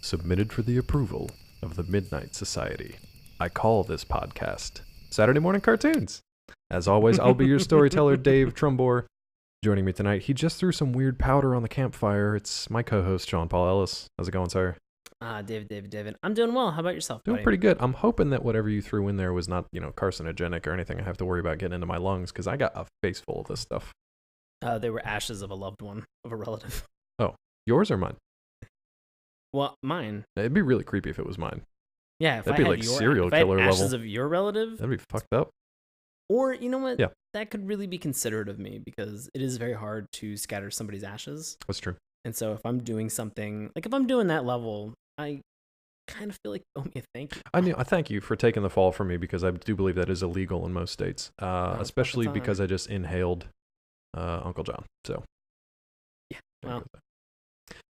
submitted for the approval of the Midnight Society. I call this podcast Saturday Morning Cartoons. As always, I'll be your storyteller, Dave Trumbore. Joining me tonight, he just threw some weird powder on the campfire. It's my co-host, Sean Paul Ellis. How's it going, sir? David. I'm doing well. How about yourself, buddy? Doing pretty good. I'm hoping that whatever you threw in there was not, carcinogenic or anything I have to worry about getting into my lungs, because I got a face full of this stuff. They were ashes of a loved one, of a relative. Oh, yours or mine? Well, mine. It'd be really creepy if it was mine. Yeah, if that'd be like serial killer level. Ashes of your relative, that'd be fucked up. Or you know what? Yeah. That could really be considerate of me because it is very hard to scatter somebody's ashes. That's true. And so if I'm doing something, like if I'm doing that level, I kind of feel like you owe me a thank you. I thank you for taking the fall for me because I do believe that is illegal in most states, especially because I just inhaled Uncle John. So yeah, well,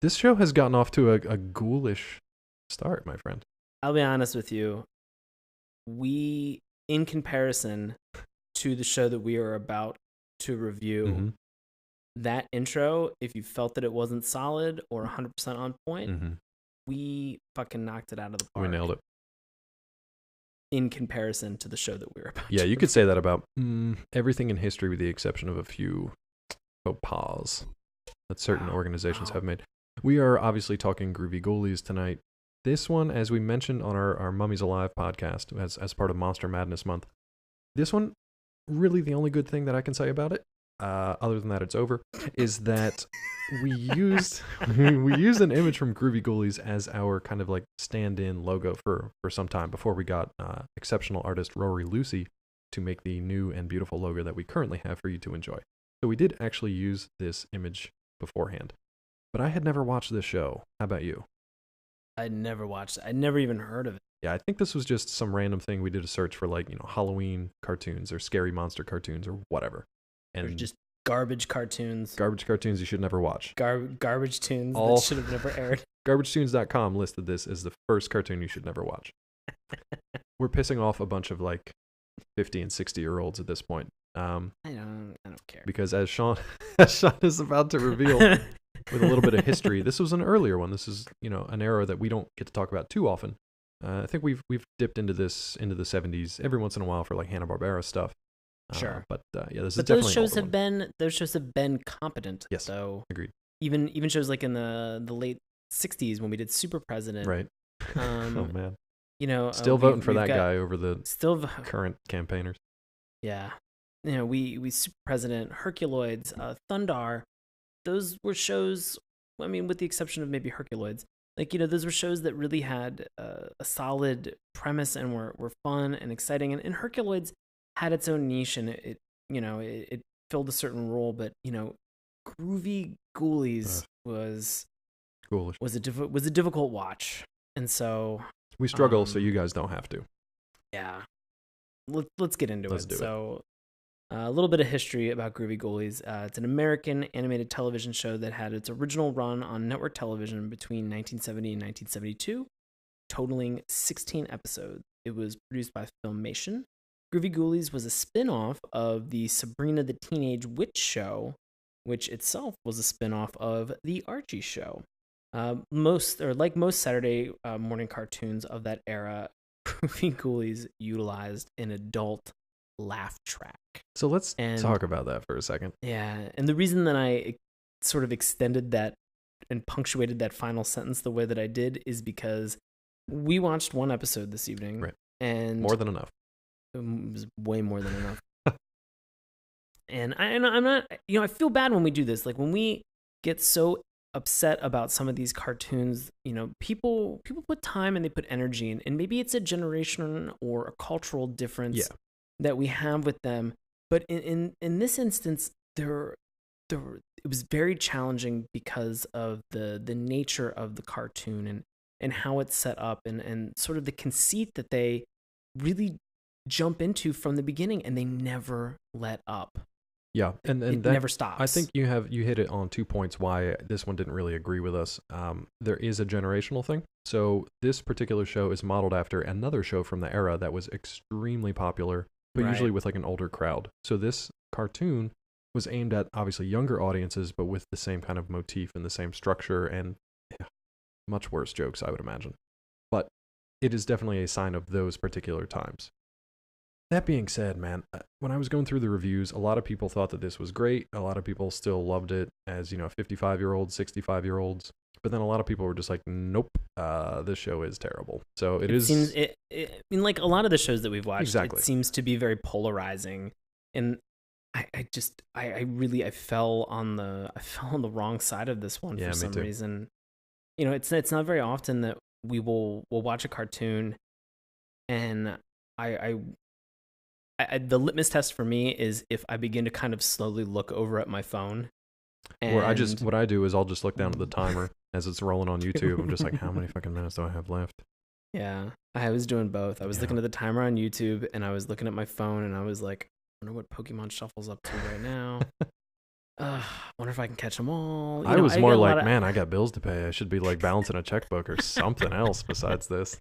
this show has gotten off to a ghoulish start, my friend. I'll be honest with you. We, in comparison to the show that we are about to review, that intro, if you felt that it wasn't solid or 100% on point, we fucking knocked it out of the park. We nailed it. In comparison to the show that we were about to you could say that about everything in history with the exception of a few faux pas that certain organizations have made. We are obviously talking Groovy Ghoulies tonight. This one, as we mentioned on our Mummies Alive podcast as part of Monster Madness Month, this one, really the only good thing that I can say about it, other than that it's over, is that we used an image from Groovy Ghoulies as our kind of like stand-in logo for some time before we got exceptional artist Rory Lucy to make the new and beautiful logo that we currently have for you to enjoy. So we did actually use this image beforehand. But I had never watched this show. How about you? I'd never watched it. I'd never even heard of it. Yeah, I think this was just some random thing. We did a search for like, Halloween cartoons or scary monster cartoons or whatever. And or just garbage cartoons. Garbage cartoons you should never watch. Garbage tunes that should have never aired. GarbageTunes.com listed this as the first cartoon you should never watch. We're pissing off a bunch of like 50 and 60-year-olds at this point. I don't care. Because as Sean is about to reveal with a little bit of history, this was an earlier one. This is, an era that we don't get to talk about too often. I think we've dipped into the 70s every once in a while for like Hanna-Barbera stuff. Sure. But this is but definitely those shows have been competent. Yes. So agreed. Even shows like in the late 60s when we did Super President. Right. Oh man. Still voting for that guy over the current campaigners. Yeah. We Super President, Herculoids, Thundar, those were shows, I mean, with the exception of maybe Herculoids, like, those were shows that really had a solid premise and were fun and exciting. And Herculoids had its own niche and it filled a certain role, but, Groovy Ghoulies was ghoulish. was a difficult watch. And so we struggle so you guys don't have to. Yeah. Let's get into Let's it. Do so a little bit of history about Groovy Ghoulies. It's an American animated television show that had its original run on network television between 1970 and 1972, totaling 16 episodes. It was produced by Filmation. Groovy Ghoulies was a spin-off of the Sabrina the Teenage Witch show, which itself was a spin-off of the Archie show. Like most Saturday morning cartoons of that era, Groovy Ghoulies utilized an adult laugh track. So let's talk about that for a second. Yeah, and the reason that I sort of extended that and punctuated that final sentence the way that I did is because we watched one episode this evening. Right. And more than enough. It was way more than enough. And I'm not, I feel bad when we do this. Like when we get so upset about some of these cartoons, people put time and they put energy in, and maybe it's a generation or a cultural difference that we have with them. But in this instance, it was very challenging because of the nature of the cartoon and how it's set up and sort of the conceit that they really jump into from the beginning, and they never let up. Yeah, and it never stops. I think you hit it on 2 points why this one didn't really agree with us. There is a generational thing. So this particular show is modeled after another show from the era that was extremely popular, but usually with like an older crowd. So this cartoon was aimed at obviously younger audiences, but with the same kind of motif and the same structure. And much worse jokes, I would imagine. But it is definitely a sign of those particular times. That being said, man, when I was going through the reviews, a lot of people thought that this was great. A lot of people still loved it as, 55-year-olds, 65-year-olds. But then a lot of people were just like, nope, this show is terrible. So it is. Seems, I mean, like a lot of the shows that we've watched, Exactly. It seems to be very polarizing. And I fell on the wrong side of this one for some reason. It's not very often that we'll watch a cartoon, and the litmus test for me is if I begin to kind of slowly look over at my phone. Or what I do is I'll just look down at the timer as it's rolling on YouTube. I'm just like, how many fucking minutes do I have left? Yeah, I was doing both. I was looking at the timer on YouTube, and I was looking at my phone, and I was like, I wonder what Pokemon Shuffle's up to right now. Wonder if I can catch them all. I was more like, man, I got bills to pay. I should be like balancing a checkbook or something else besides this.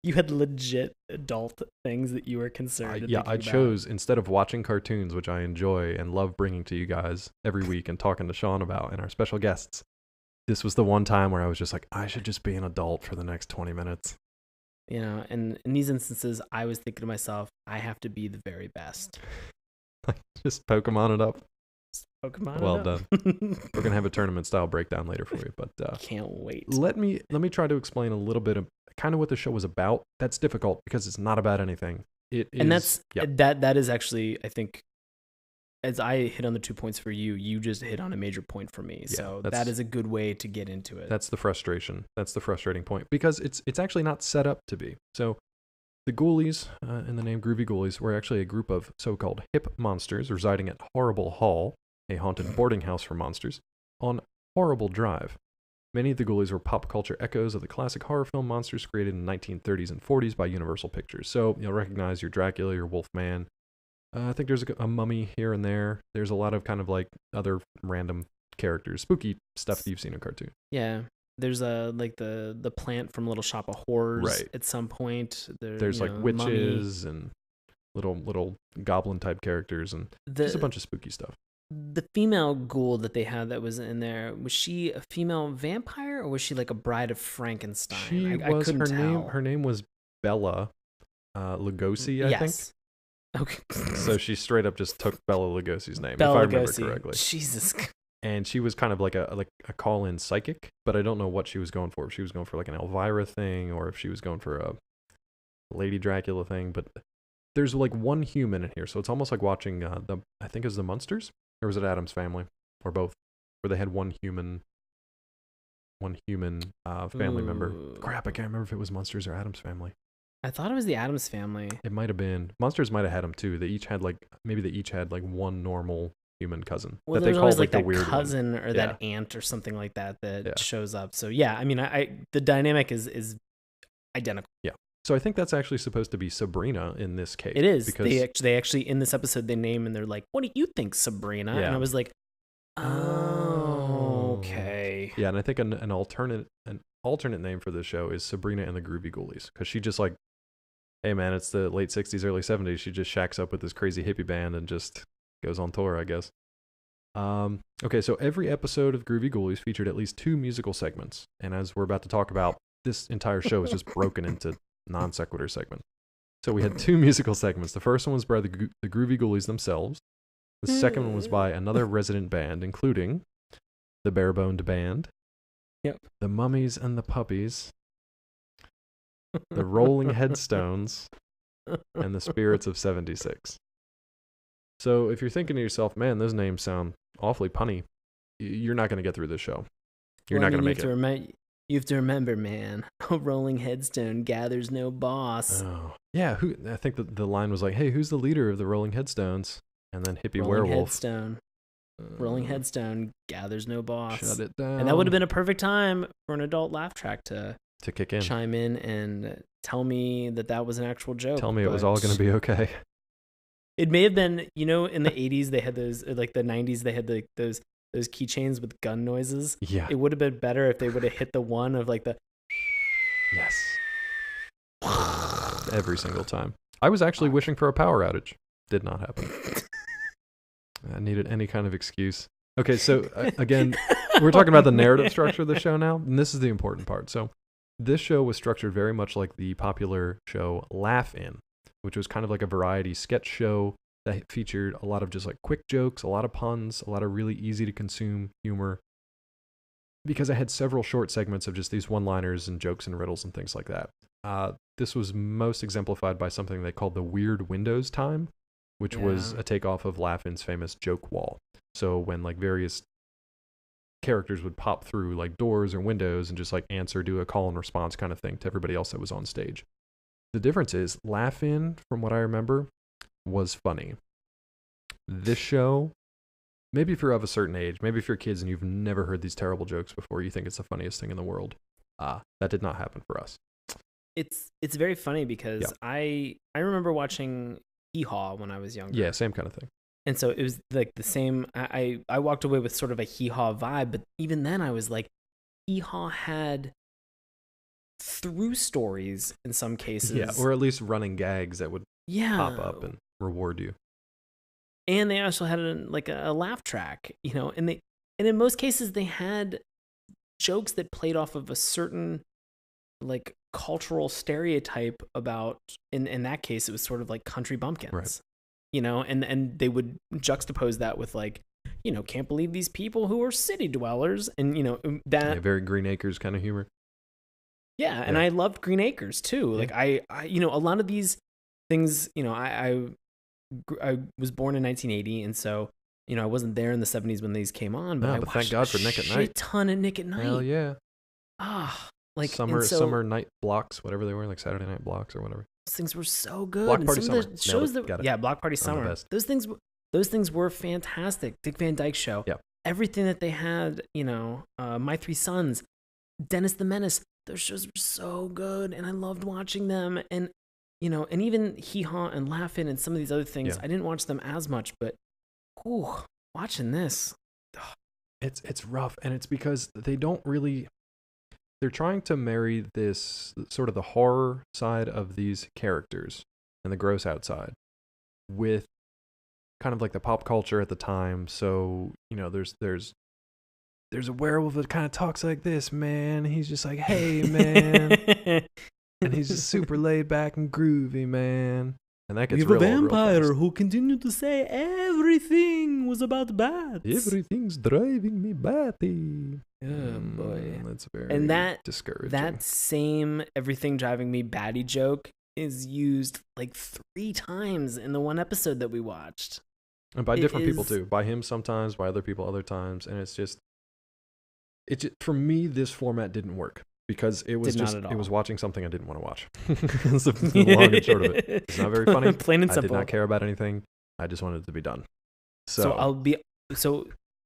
You had legit adult things that you were concerned Yeah, I chose, instead of watching cartoons, which I enjoy and love bringing to you guys every week and talking to Sean about and our special guests, this was the one time where I was just like, I should just be an adult for the next 20 minutes. And in these instances, I was thinking to myself, I have to be the very best. Just Pokemon it up. Pokemon well it up. Done. We're gonna have a tournament style breakdown later for you, but can't wait. Let me try to explain a little bit of kind of what the show was about. That's difficult because it's not about anything. It is, and that's that is actually, I think, as I hit on the 2 points for you, you just hit on a major point for me. So that is a good way to get into it. That's the frustration. That's the frustrating point because it's actually not set up to be. So the Ghoulies, in the name Groovy Ghoulies, were actually a group of so-called hip monsters residing at Horrible Hall, a haunted boarding house for monsters, on Horrible Drive. Many of the Ghoulies were pop culture echoes of the classic horror film monsters created in the 1930s and 40s by Universal Pictures. So you'll recognize your Dracula, your Wolfman. I think there's a mummy here and there. There's a lot of kind of like other random characters, spooky stuff that you've seen in cartoon. Yeah. There's like the plant from Little Shop of Horrors right. At some point. There's like witches and little goblin type characters and just a bunch of spooky stuff. The female ghoul that they had that was in there, was she a female vampire or was she like a bride of Frankenstein? I couldn't tell. Her name was Bella Lugosi, I think. Okay. So she straight up just took Bella Lugosi's name, Bella if I remember Lugosi. correctly. Jesus. And she was kind of like a call-in psychic, but I don't know what she was going for. If she was going for like an Elvira thing or if she was going for a Lady Dracula thing. But there's like one human in here, so it's almost like watching I think it was the Munsters, or was it Addams Family, or both, where they had one human family member. Crap, I can't remember if it was Munsters or Addams Family. I thought it was the Addams Family. It might have been. Monsters might have had them too. They each had like one normal human cousin that they called like that the weird cousin or that aunt or something like that shows up. So yeah, I mean, the dynamic is identical. Yeah. So I think that's actually supposed to be Sabrina in this case. It is because they actually in this episode they name and they're like, "What do you think, Sabrina?" Yeah. And I was like, "Oh, okay." Yeah, and I think an alternate name for this show is Sabrina and the Groovy Ghoulies, because she just like, hey man, it's the late 60s, early 70s. She just shacks up with this crazy hippie band and just goes on tour, I guess. Okay, so every episode of Groovy Ghoulies featured at least 2 musical segments, and as we're about to talk about, this entire show is just broken into non sequitur segments. So we had 2 musical segments. The first one was by the Groovy Ghoulies themselves. The second one was by another resident band, including the Bareboned Band, the Mummies and the Puppies, the Rolling Headstones, and the Spirits of 76. So if you're thinking to yourself, man, those names sound awfully punny, you're not going to get through this show. You're not going to make it. You have to remember, man, a rolling headstone gathers no boss. Oh. Yeah, I think the line was like, hey, who's the leader of the Rolling Headstones? And then hippie werewolf. Rolling headstone gathers no boss. Shut it down. And that would have been a perfect time for an adult laugh track to kick in, chime in and tell me that was an actual joke. Tell me it was all going to be okay. It may have been, in the 80s they had those, like the 90s they had those keychains with gun noises. Yeah. It would have been better if they would have hit the one of like the yes. Every single time. I was actually wishing for a power outage. Did not happen. I needed any kind of excuse. Okay, so again, we're talking about the narrative structure of the show now, and this is the important part. So this show was structured very much like the popular show Laugh In, which was kind of like a variety sketch show that featured a lot of just like quick jokes, a lot of puns, a lot of really easy to consume humor, because I had several short segments of just these one-liners and jokes and riddles and things like that. This was most exemplified by something they called the Weird Windows Time, which was a takeoff of Laughlin's famous joke wall. So when like various characters would pop through like doors or windows and just like do a call and response kind of thing to everybody else that was on stage. The difference is Laugh-In, from what I remember, was funny. This show, maybe if you're of a certain age, maybe if you're kids and you've never heard these terrible jokes before, you think it's the funniest thing in the world. That did not happen for us. It's very funny because I remember watching Hee Haw when I was younger. Yeah, same kind of thing. And so it was like the same. I walked away with sort of a Hee Haw vibe, but even then I was like, Hee Haw had through stories in some cases. Yeah, or at least running gags that would pop up and reward you. And they also had a laugh track, and in most cases they had jokes that played off of a certain like cultural stereotype about, in that case it was sort of like country bumpkins. Right. And they would juxtapose that with like, can't believe these people who are city dwellers, and that very Green Acres kind of humor. Yeah, and I loved Green Acres too. Like I a lot of these things, I was born in 1980, and so I wasn't there in the 70s when these came on, but I watched thank God for Nick at Night. A ton of Nick at Night. Hell yeah. Like summer night blocks, whatever they were, like Saturday night blocks or whatever. Those things were so good. Block Party Summer. Some of the shows Block Party Summer. Those things were fantastic. Dick Van Dyke Show. Yeah. Everything that they had, My Three Sons, Dennis the Menace. Those shows were so good, and I loved watching them. And and even Hee Haw and Laugh-In and some of these other things, I didn't watch them as much, but watching this, it's rough, and it's because they don't really. They're trying to marry this sort of the horror side of these characters and the gross outside with kind of like the pop culture at the time. So, there's a werewolf that kind of talks like this, man. He's just like, hey, man. And he's just super laid back and groovy, man. And that gets real old real fast. We have a vampire who continued to say everything was about bats. Everything's driving me batty. Oh, boy. That's very discouraging. That same everything driving me batty joke is used like 3 times in the one episode that we watched. And by different people, too. By him sometimes, by other people other times. And it's just, for me, this format didn't work. Because it was watching something I didn't want to watch. That's the long and short of it. It's not very funny. Plain and simple. I did not care about anything. I just wanted it to be done. So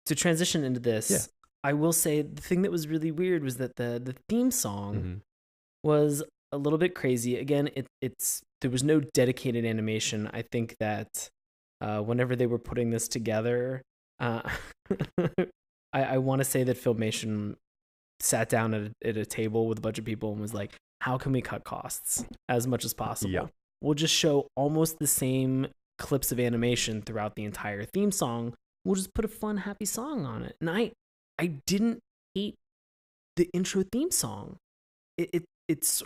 to transition into this, I will say the thing that was really weird was that the theme song was a little bit crazy. Again, there was no dedicated animation. I think that whenever they were putting this together, I want to say that Filmation sat down at a table with a bunch of people and was like, how can we cut costs as much as possible? Yeah. We'll just show almost the same clips of animation throughout the entire theme song. We'll just put a fun, happy song on it. And I didn't hate the intro theme song. It's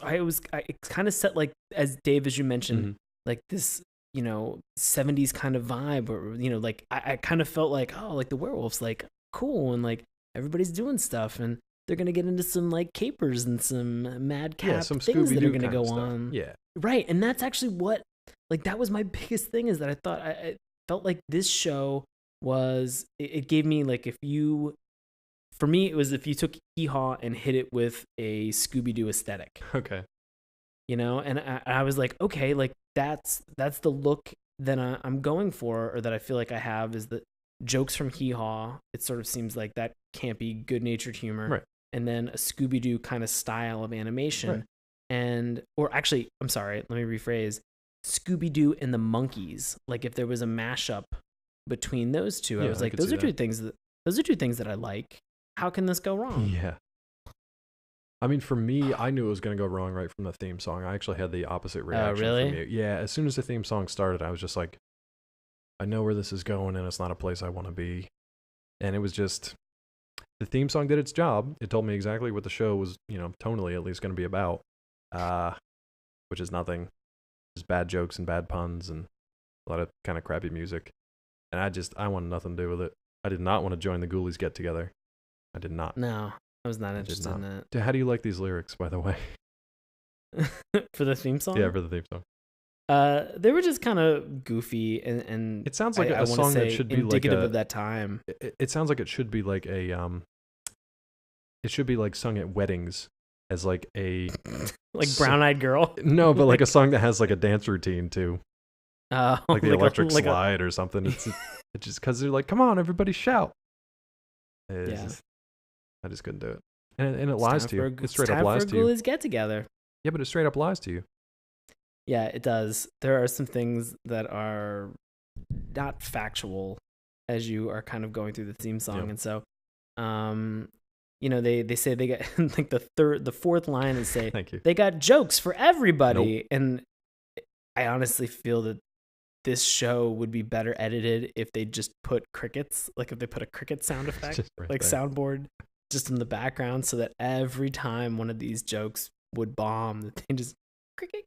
kind of set like, as Dave, as you mentioned, like this, 70s kind of vibe, or, like I kind of felt like, oh, like the werewolves, like cool. And like everybody's doing stuff, and they're going to get into some like capers and some madcap some things that are going to go on. Yeah. Right. And that's actually what, like, that was my biggest thing, is that I thought, I felt like this show was, it gave me like, for me, it was if you took Hee Haw and hit it with a Scooby-Doo aesthetic. Okay. And I was like, okay, like that's the look that I'm going for, or that I feel like I have, is that jokes from Hee Haw. It sort of seems like that campy, good-natured humor. Right. And then a Scooby-Doo kind of style of animation. Right. Or actually, I'm sorry, let me rephrase. Scooby-Doo and the Monkeys. Like if there was a mashup between those two, I was like, those are two things that I like. How can this go wrong? Yeah. I mean, for me, I knew it was going to go wrong right from the theme song. I actually had the opposite reaction. Really? From you. Yeah. As soon as the theme song started, I was just like, I know where this is going, and it's not a place I want to be. And it was just, The theme song did its job. It told me exactly what the show was, tonally at least going to be about, which is nothing. Just bad jokes and bad puns and a lot of kind of crappy music. And I wanted nothing to do with it. I did not want to join the Ghoulies get together. I did not. No, I was not interested in that. How do you like these lyrics, by the way? For the theme song? Yeah, for the theme song. They were just kind of goofy and it sounds like a song that should be indicative like of that time. It sounds like it should be like it should be like sung at weddings as like a like Brown Eyed Girl. No, but like a song that has like a dance routine too. Like the electric slide or something. It's just because they're like, come on, everybody shout. I just couldn't do it. And it lies to you. It straight up lies to you. Ghoulies get together. Yeah, but it straight up lies to you. Yeah, it does. There are some things that are not factual as you are kind of going through the theme song. Yep. And so, they say they get like the fourth line is say, Thank you. They got jokes for everybody. Nope. And I honestly feel that this show would be better edited if they just put crickets, like if they put a cricket sound effect, like soundboard just in the background so that every time one of these jokes would bomb, that they just cricket.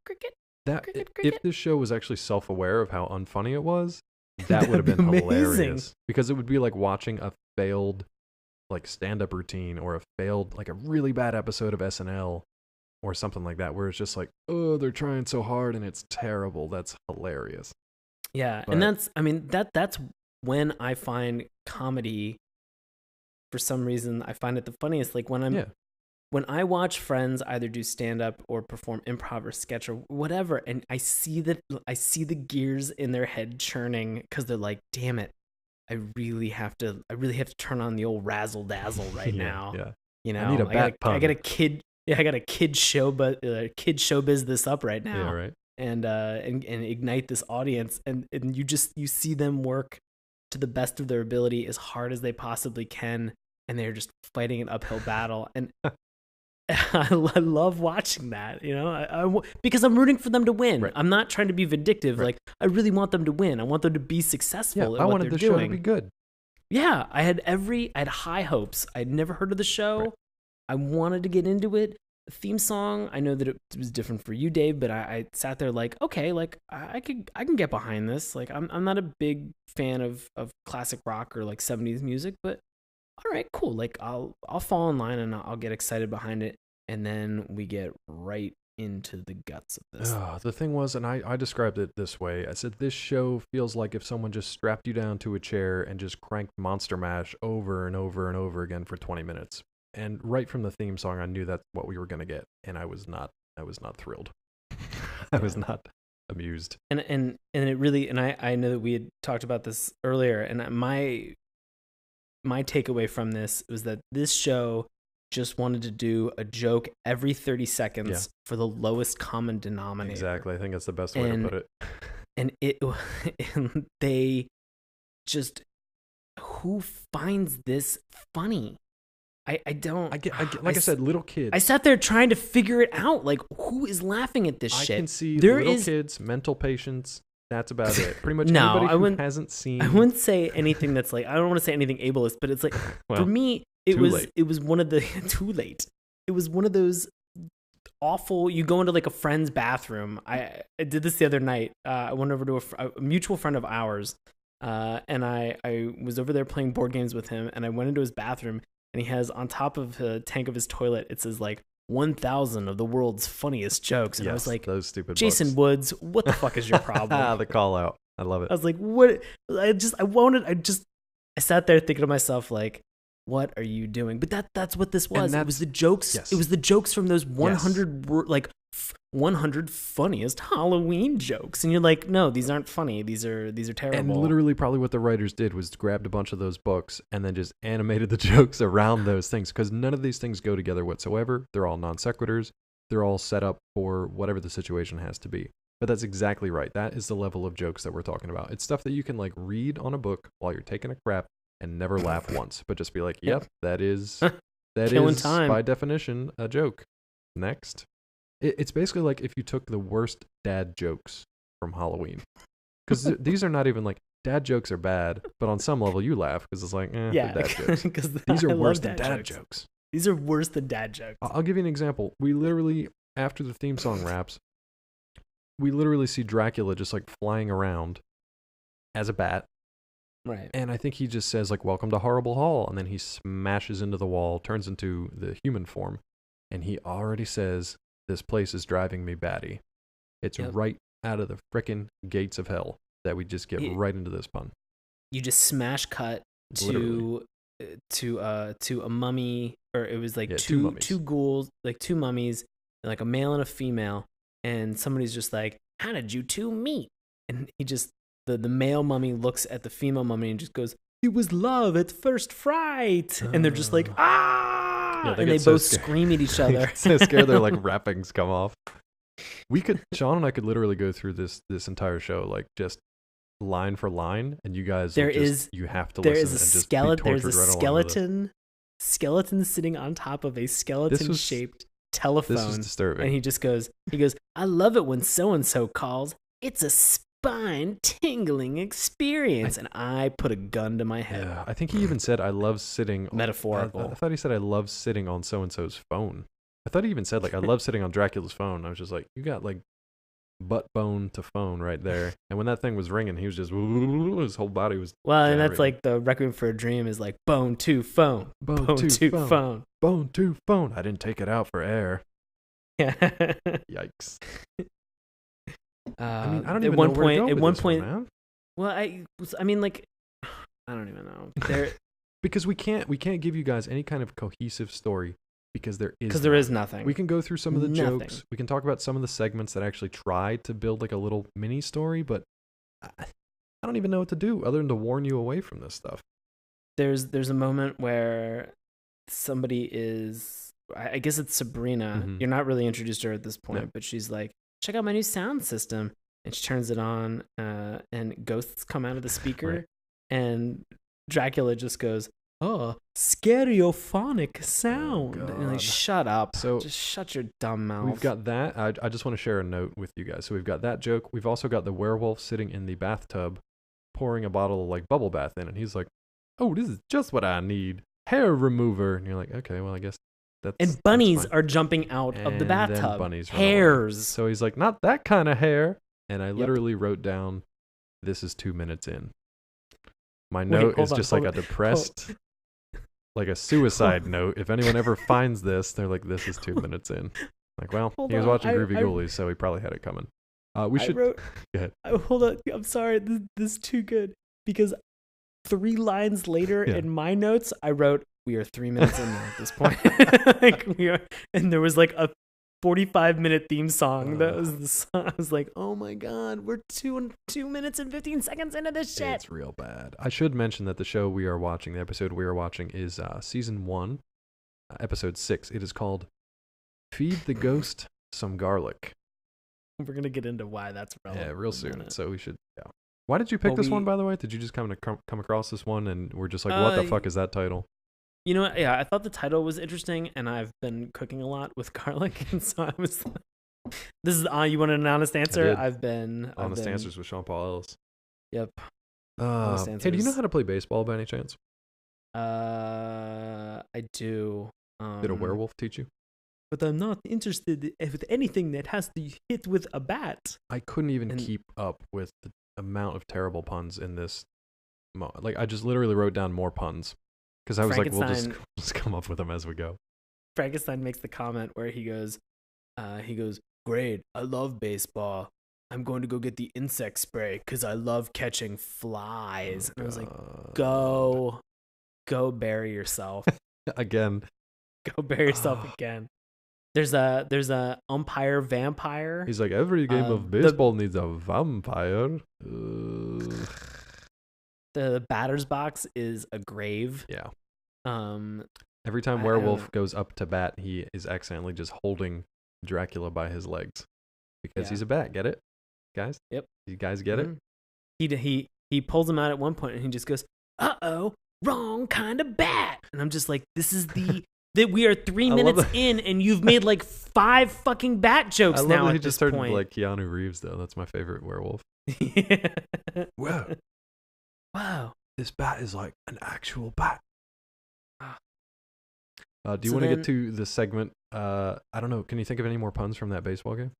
If this show was actually self-aware of how unfunny it was, that would have been hilarious. Because it would be like watching a failed like stand-up routine or a failed like a really bad episode of SNL or something like that, where it's just like, oh, they're trying so hard and it's terrible. That's hilarious. Yeah, but, and that's when I find comedy. For some reason, I find it the funniest. Like when I watch friends either do stand up or perform improv or sketch or whatever, and I see the gears in their head churning because they're like, "Damn it, I really have to turn on the old razzle dazzle right now." Yeah. I need a bat pun. I got a kid. Yeah, I got a kid showbiz this up right now. Yeah, right. And ignite this audience, and you see them work to the best of their ability as hard as they possibly can, and they're just fighting an uphill battle. And I love watching that, because I'm rooting for them to win. Right. I'm not trying to be vindictive. Right. Like, I really want them to win. I want them to be successful. Yeah, I wanted the show to be good. Yeah, I had high hopes. I'd never heard of the show. Right. I wanted to get into it. The theme song, I know that it was different for you, Dave, but I sat there like, okay, like I can get behind this. Like, I'm not a big fan of classic rock or like 70s music, but all right, cool. Like I'll fall in line and I'll get excited behind it. And then we get right into the guts of this. The thing was, and I described it this way. I said, this show feels like if someone just strapped you down to a chair and just cranked Monster Mash over and over and over again for 20 minutes. And right from the theme song, I knew that's what we were going to get. And I was not thrilled. I was not amused. And it really, and I know that we had talked about this earlier, and my takeaway from this was that this show just wanted to do a joke every 30 seconds for the lowest common denominator. Exactly. I think that's the best way to put it. And they just, who finds this funny? I don't. I said, little kids. I sat there trying to figure it out. Like, who is laughing at this shit? I can see little kids, mental patients. That's about it. Pretty much anybody who hasn't seen. I wouldn't say anything that's like, I don't want to say anything ableist, but it's like, for me, it was one of the, too late. It was one of those awful, you go into like a friend's bathroom. I did this the other night. I went over to a mutual friend of ours, and I was over there playing board games with him, and I went into his bathroom, and he has on top of the tank of his toilet, it says like 1,000 of the world's funniest jokes. And I was like, those stupid Jason books. Woods, what the fuck is your problem? The call out. I love it. I was like, what? I sat there thinking to myself, like, what are you doing? But that's what this was. It was the jokes. Yes. It was the jokes from those 100 100 funniest Halloween jokes, and you're like, no, these aren't funny. These are terrible. And literally, probably what the writers did was grabbed a bunch of those books and then just animated the jokes around those things, because none of these things go together whatsoever. They're all non sequiturs. They're all set up for whatever the situation has to be. But that's exactly right. That is the level of jokes that we're talking about. It's stuff that you can like read on a book while you're taking a crap and never laugh once, but just be like, yep, that is time. By definition a joke. Next. It's basically like if you took the worst dad jokes from Halloween, because these are not even like, dad jokes are bad, but on some level you laugh because it's like, Yeah, they're dad jokes. because These are worse than dad jokes. These are worse than dad jokes. I'll give you an example. We literally, after the theme song wraps, we literally see Dracula just like flying around as a bat. Right. And I think he just says like, "Welcome to Horrible Hall," and then he smashes into the wall, turns into the human form, and he already says, "This place is driving me batty." It's right out of the frickin' gates of hell that we just get right into this pun. You just smash cut to a mummy, or it was like two ghouls, like two mummies, like a male and a female, and somebody's just like, "How did you two meet?" And he just the male mummy looks at the female mummy and just goes, "It was love at first fright," and they're just like, "Ah!" Yeah, and they both scream at each other. So scared their like wrappings come off. Sean and I could literally go through this entire show like just line for line, and you guys you have to listen. There's a skeleton sitting on top of a skeleton shaped telephone. This is disturbing. And he goes, "I love it when so and so calls. It's a spine tingling experience." And I put a gun to my head. Yeah, I think he even said, "I love sitting." Metaphorical. I thought he said, "I love sitting on so and so's phone." I thought he even said like, "I love sitting on Dracula's phone." I was just like, you got like butt bone to phone right there. And when that thing was ringing, he was just his whole body was. Well, and that's like the Requiem for a Dream is like bone to phone, bone to phone, bone to phone. I didn't take it out for air. Yeah. Yikes. I mean, I don't even know where to go at with one this point, one, man. well, I mean, like, I don't even know. Because we can't give you guys any kind of cohesive story. Because there is nothing. We can go through some of the jokes. We can talk about some of the segments that actually try to build like a little mini story, but I don't even know what to do other than to warn you away from this stuff. There's a moment where somebody is, I guess it's Sabrina. Mm-hmm. You're not really introduced to her at this point, but she's like, "Check out my new sound system," and she turns it on, and ghosts come out of the speaker, right. And Dracula just goes, "Oh, stereophonic sound." Oh, and like, shut up. So just shut your dumb mouth. We've got that. I just want to share a note with you guys. So we've got that joke. We've also got the werewolf sitting in the bathtub, pouring a bottle of like bubble bath in, and he's like, "Oh, this is just what I need. Hair remover." And you're like, okay, well, I guess that's. And bunnies are jumping out of the bathtub. Bunnies hairs. So he's like, "Not that kind of hair." And I literally wrote down, "This is 2 minutes in." My note is just like a depressed. Like a suicide note. If anyone ever finds this, they're like, "This is 2 minutes in." Like, well, he was watching Groovy Ghoulies, so he probably had it coming. We should. Go ahead. Hold on. I'm sorry. This is too good because 3 lines later in my notes, I wrote, "We are 3 minutes in now at this point." Like we are, and there was like a 45-minute theme song. That was the song. I was like, "Oh my god, we're 2 minutes and 15 seconds into this shit." It's real bad. I should mention that the show we are watching, the episode we are watching, is season 1, episode 6. It is called "Feed the Ghost Some Garlic." We're gonna get into why that's relevant. Yeah, real soon. So we should. Yeah. Why did you pick this one, by the way? Did you just come across this one and we're just like, what the fuck is that title? You know what? Yeah, I thought the title was interesting, and I've been cooking a lot with garlic, and so I was like, "This is you want an honest answer?" I've been honest answers with Sean Paul Ellis. Yep. Hey, do you know how to play baseball by any chance? I do. Did a werewolf teach you? But I'm not interested with anything that has to hit with a bat. I couldn't even keep up with the amount of terrible puns in this. Like, I just literally wrote down more puns. Because I was like, we'll just come up with them as we go. Frankenstein makes the comment where he goes, "Great, I love baseball. I'm going to go get the insect spray because I love catching flies." And I was like, go bury yourself. Again. Go bury yourself again. There's a umpire vampire. He's like, every game of baseball needs a vampire. The batter's box is a grave. Yeah. Every time werewolf goes up to bat, he is accidentally just holding Dracula by his legs because he's a bat. Get it, guys? Yep. You guys get it? He pulls him out at one point and he just goes, "Uh-oh, wrong kind of bat." And I'm just like, this is that we are 3 minutes in and you've made like 5 fucking bat jokes now at this point. He just started like Keanu Reeves though. That's my favorite werewolf. Yeah. Whoa. Wow. This bat is like an actual bat. Ah. Do you So want to get then, to the segment? I don't know. Can you think of any more puns from that baseball game?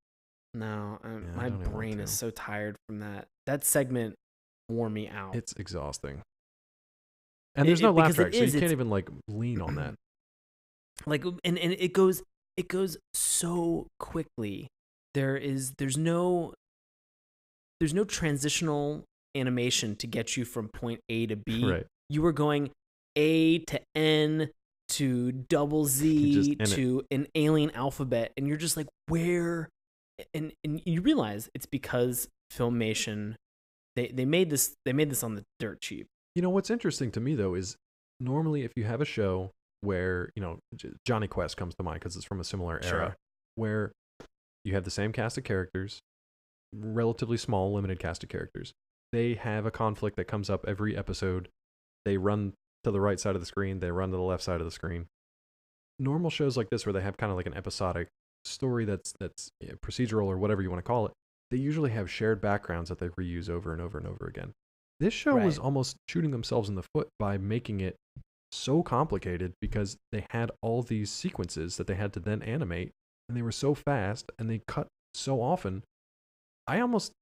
no, Yeah, I my don't even want brain is to. so tired from that. That segment wore me out. It's exhausting. And there's no laugh Because track, so you can't it's even like lean on that. like, and it goes so quickly. There's no transitional animation to get you from point A to B. Right. You were going A to N to double Z Just in it. to an alien alphabet, and you're just like, where? And you realize it's because Filmation, they made this on the dirt cheap. You know, what's interesting to me though is normally if you have a show where, Johnny Quest comes to mind because it's from a similar era, Sure. where you have the same cast of characters, relatively small, limited cast of characters. They have a conflict that comes up every episode. They run to the right side of the screen, they run to the left side of the screen. Normal shows like this where they have kind of like an episodic story that's procedural or whatever you want to call it, they usually have shared backgrounds that they reuse over and over and over again. This show was Right. almost shooting themselves in the foot by making it so complicated because they had all these sequences that they had to then animate, and they were so fast and they cut so often. I almost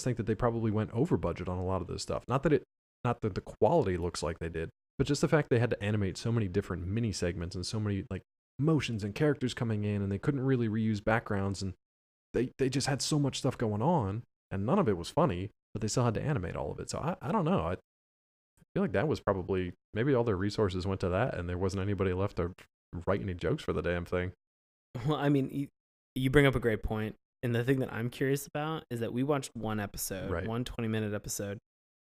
think that they probably went over budget on a lot of this stuff. Not that the quality looks like they did, but just the fact they had to animate so many different mini segments and so many like motions and characters coming in, and they couldn't really reuse backgrounds, and they just had so much stuff going on, and none of it was funny, but they still had to animate all of it. So I don't know. I feel like that was probably maybe all their resources went to that, and there wasn't anybody left to write any jokes for the damn thing. Well, I mean, you bring up a great point, and the thing that I'm curious about is that we watched one episode, Right. one 20-minute episode.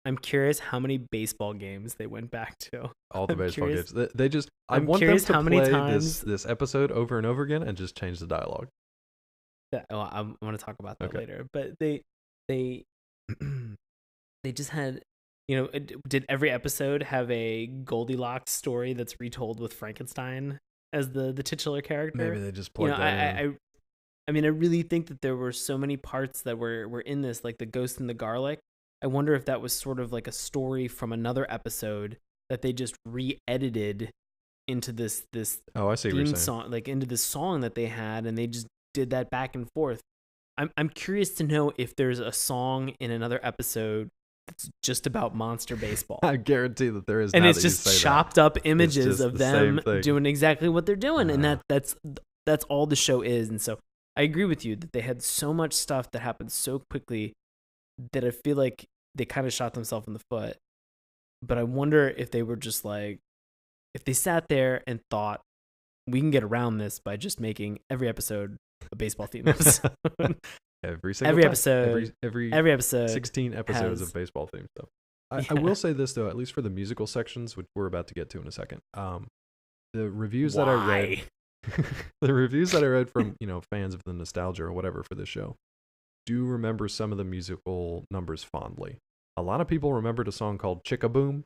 I'm curious how many baseball games they went back to. All the I'm baseball curious- games. They just. I I'm want them curious to how many play times- this episode over and over again and just change the dialogue. I want to talk about that Okay. later, but they they just had, did every episode have a Goldilocks story that's retold with Frankenstein as the titular character? Maybe they just plugged that in. I mean, I really think that there were so many parts that were in this, like the ghost and the garlic. I wonder if that was sort of like a story from another episode that they just re-edited into this Oh, I see what you're theme saying. song, like into this song that they had, and they just did that back and forth. I'm curious to know if there's a song in another episode that's just about monster baseball. I guarantee that there is. And now it's that you just say that. chopped up images just of the them same thing. doing exactly what they're doing, and Uh. that's all the show is. And so I agree with you that they had so much stuff that happened so quickly that I feel like they kind of shot themselves in the foot. But I wonder if they were just like, if they sat there and thought, we can get around this by just making every episode a baseball theme episode. every single every time. episode, every every episode 16 episodes has- of baseball themed stuff. I Yeah. will say this though, at least for the musical sections, which we're about to get to in a second. The reviews that I read, the reviews that I read from fans of the nostalgia or whatever for this show, do remember some of the musical numbers fondly. A lot of people remembered a song called "Chicka Boom"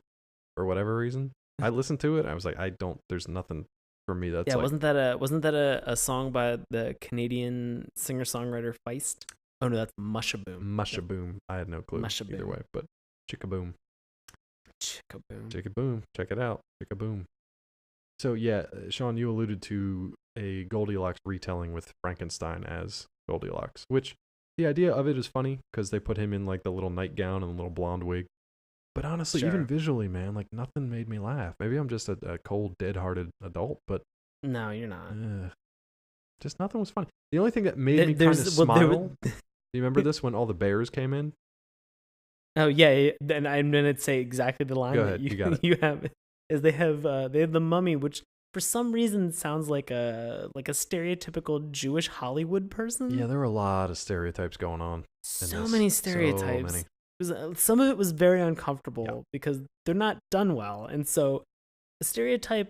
for whatever reason. I listened to it. I was like, there's nothing for me that's Yeah, like. wasn't that a song by the Canadian singer-songwriter Feist? Oh no, that's Mushaboom. Mushaboom. I had no clue either Mushaboom. way, but Chicka Boom. Chickaboom. Chicka Boom. Check it out. Chicka Boom. So yeah, Sean, you alluded to a Goldilocks retelling with Frankenstein as Goldilocks, which the idea of it is funny because they put him in like the little nightgown and the little blonde wig. But honestly, Sure. even visually, man, like nothing made me laugh. Maybe I'm just a cold, dead-hearted adult, but No, you're not. just nothing was funny. The only thing that made me kind of There's- well, there smile. was- Do you remember this when all the bears came in? Oh yeah, and I'm gonna say exactly the line Go that ahead, you you got it. you have is they have the mummy, which for some reason sounds like a stereotypical Jewish Hollywood person. Yeah, there were a lot of stereotypes going on. so this. many So stereotypes. many. It was, some of it was very uncomfortable Yeah. because they're not done well, and so a stereotype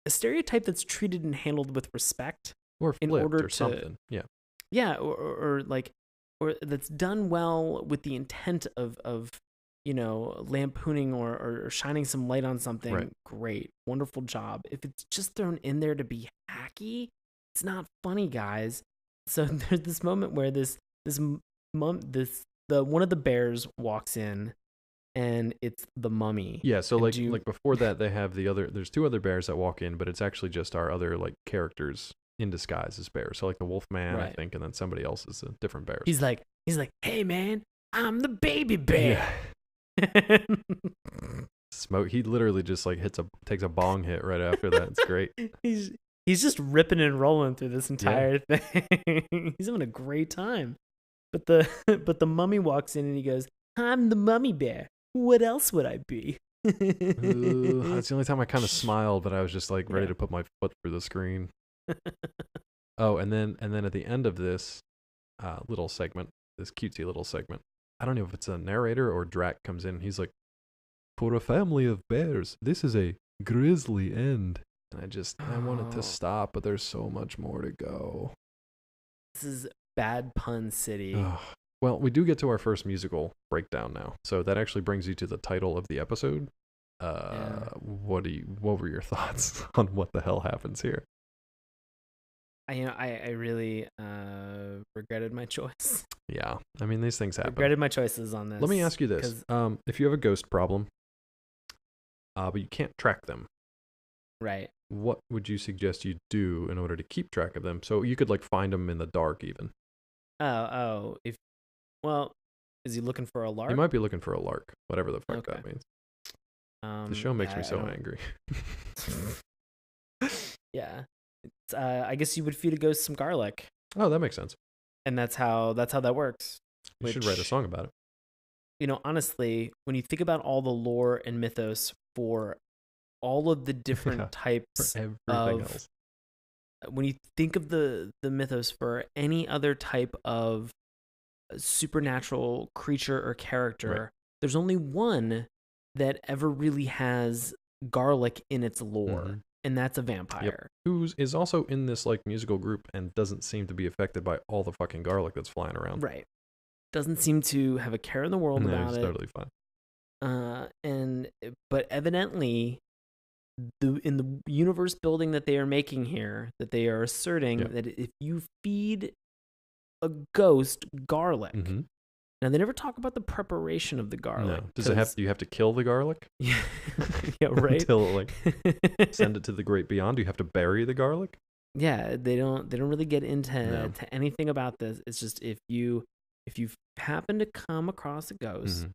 that's treated and handled with respect, Or in flipped order or to- something. Yeah. yeah, or that's done well with the intent of lampooning or shining some light on something. Right. Great, wonderful job. If it's just thrown in there to be hacky, it's not funny, guys. So there's this moment where the one of the bears walks in and it's the mummy. Yeah, so And like before that they have there's two other bears that walk in, but it's actually just our other like characters in disguise as bears. So like the wolf man, I Right. think, and then somebody else is a different bears. He's like, hey man, I'm the baby bear. Yeah. Smoke. He literally just like takes a bong hit right after that. It's great. He's just ripping and rolling through this entire thing. He's having a great time. But the mummy walks in and he goes, I'm the mummy bear. What else would I be? That's the only time I kind of smiled, but I was just like ready to put my foot through the screen. Oh, and then at the end of this little segment, this cutesy little segment, I don't know if it's a narrator or Drac comes in. And he's like, "For a family of bears, this is a grisly end." And I wanted to stop, but there's so much more to go. This is Bad Pun City. Well, we do get to our first musical breakdown now, so that actually brings you to the title of the episode. What were your thoughts on what the hell happens here? I really regretted my choice. Yeah, I mean these things happen. Regretted my choices on this. Let me ask you this: if you have a ghost problem, but you can't track them, right? What would you suggest you do in order to keep track of them? So you could like find them in the dark, even. Is he looking for a lark? He might be looking for a lark, whatever the fuck that means. The show makes me so angry. Yeah. I guess you would feed a ghost some garlic. Oh, that makes sense. And that's how that works. You should write a song about it. Honestly, when you think about all the lore and mythos for all of the different types for everything else. When you think of the mythos for any other type of supernatural creature or character, right. There's only one that ever really has garlic in its lore, and that's a vampire. Yep. Who is also in this like musical group and doesn't seem to be affected by all the fucking garlic that's flying around. Right. Doesn't seem to have a care in the world about it. Totally fine. But evidently, in the universe building that they are making here, that they are asserting that if you feed a ghost garlic. Now they never talk about the preparation of the garlic. No. Do you have to kill the garlic? Yeah, right. Until like send it to the great beyond. Do you have to bury the garlic? Yeah, they don't really get into to anything about this. It's just if you happen to come across a ghost,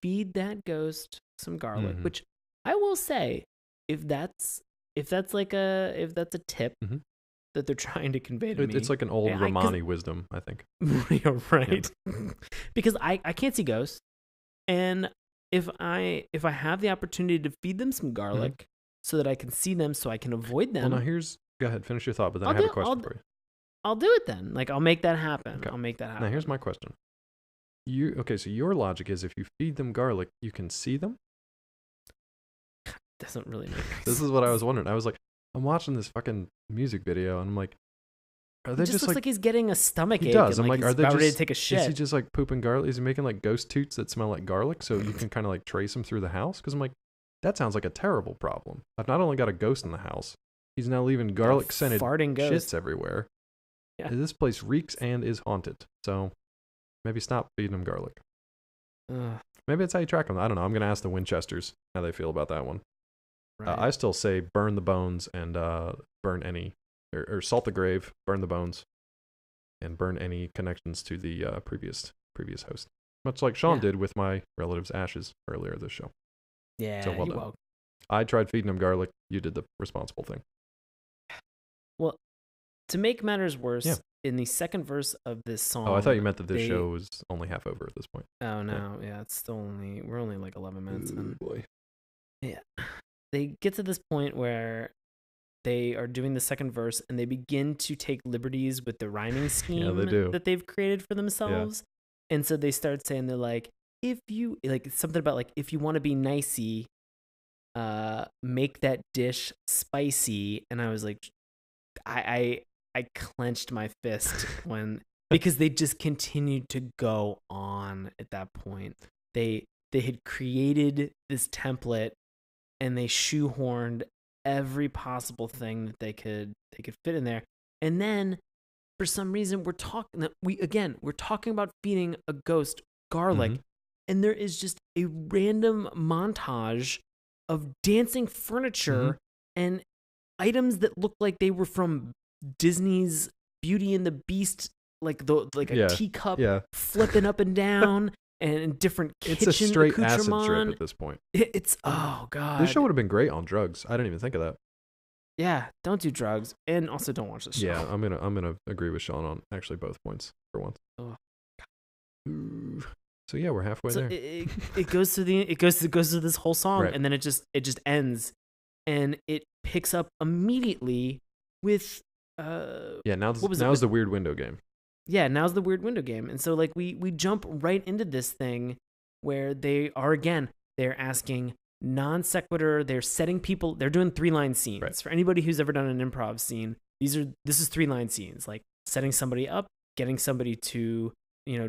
feed that ghost some garlic. Which I will say, if that's a tip that they're trying to convey to me. It's like an old Romani wisdom, I think. Yeah, right. Yeah. Because I can't see ghosts. And if I have the opportunity to feed them some garlic so that I can see them, so I can avoid them. Well, now go ahead, finish your thought, but then I have a question for you. I'll do it then. Like, I'll make that happen. Okay. I'll make that happen. Now, here's my question. So your logic is if you feed them garlic, you can see them? Doesn't really make sense. This is what I was wondering. I was like, I'm watching this fucking music video, and I'm like, are they just looks like he's getting a stomach ache? He does. And, I'm like, are they about just ready to take a shit? Is he just like pooping garlic? Is he making like ghost toots that smell like garlic, so you can kind of like trace them through the house? Because I'm like, that sounds like a terrible problem. I've not only got a ghost in the house, he's now leaving garlic scented shits everywhere. Yeah. This place reeks and is haunted. So maybe stop feeding him garlic. Maybe that's how you track them. I don't know. I'm gonna ask the Winchesters how they feel about that one. Right. I still say burn the bones and burn any or salt the grave, burn the bones, and burn any connections to the previous host. Much like Sean did with my relative's ashes earlier this show. Yeah, so well done. I tried feeding him garlic. You did the responsible thing. Well, to make matters worse, in the second verse of this song... Oh, I thought you meant that this show was only half over at this point. Oh, no. Yeah, it's still we're only like 11 minutes in. Boy. Yeah. They get to this point where they are doing the second verse and they begin to take liberties with the rhyming scheme that they've created for themselves. Yeah. And so they start saying, they're like, if you, like something about like, if you want to be nicey, make that dish spicy. And I was like, I clenched my fist because they just continued to go on at that point. They had created this template and they shoehorned every possible thing that they could fit in there. And then for some reason we're talking about feeding a ghost garlic, and there is just a random montage of dancing furniture and items that look like they were from Disney's Beauty and the Beast, like a teacup flipping up and down, and different kitchen It's a straight acid trip accoutrement. at this point. It's oh god. This show would have been great on drugs. I didn't even think of that. Yeah, don't do drugs, and also don't watch this show. Yeah, I'm gonna agree with Sean on actually both points for once. Oh. Ooh. So yeah, we're halfway there. It goes through this whole song, Right. and then it just ends, and it picks up immediately with now's the weird window game. Yeah, now's the weird window game, and so like we jump right into this thing where they're asking non sequitur. They're setting people. They're doing 3-line scenes. Right. For anybody who's ever done an improv scene, this is 3-line scenes, like setting somebody up, getting somebody to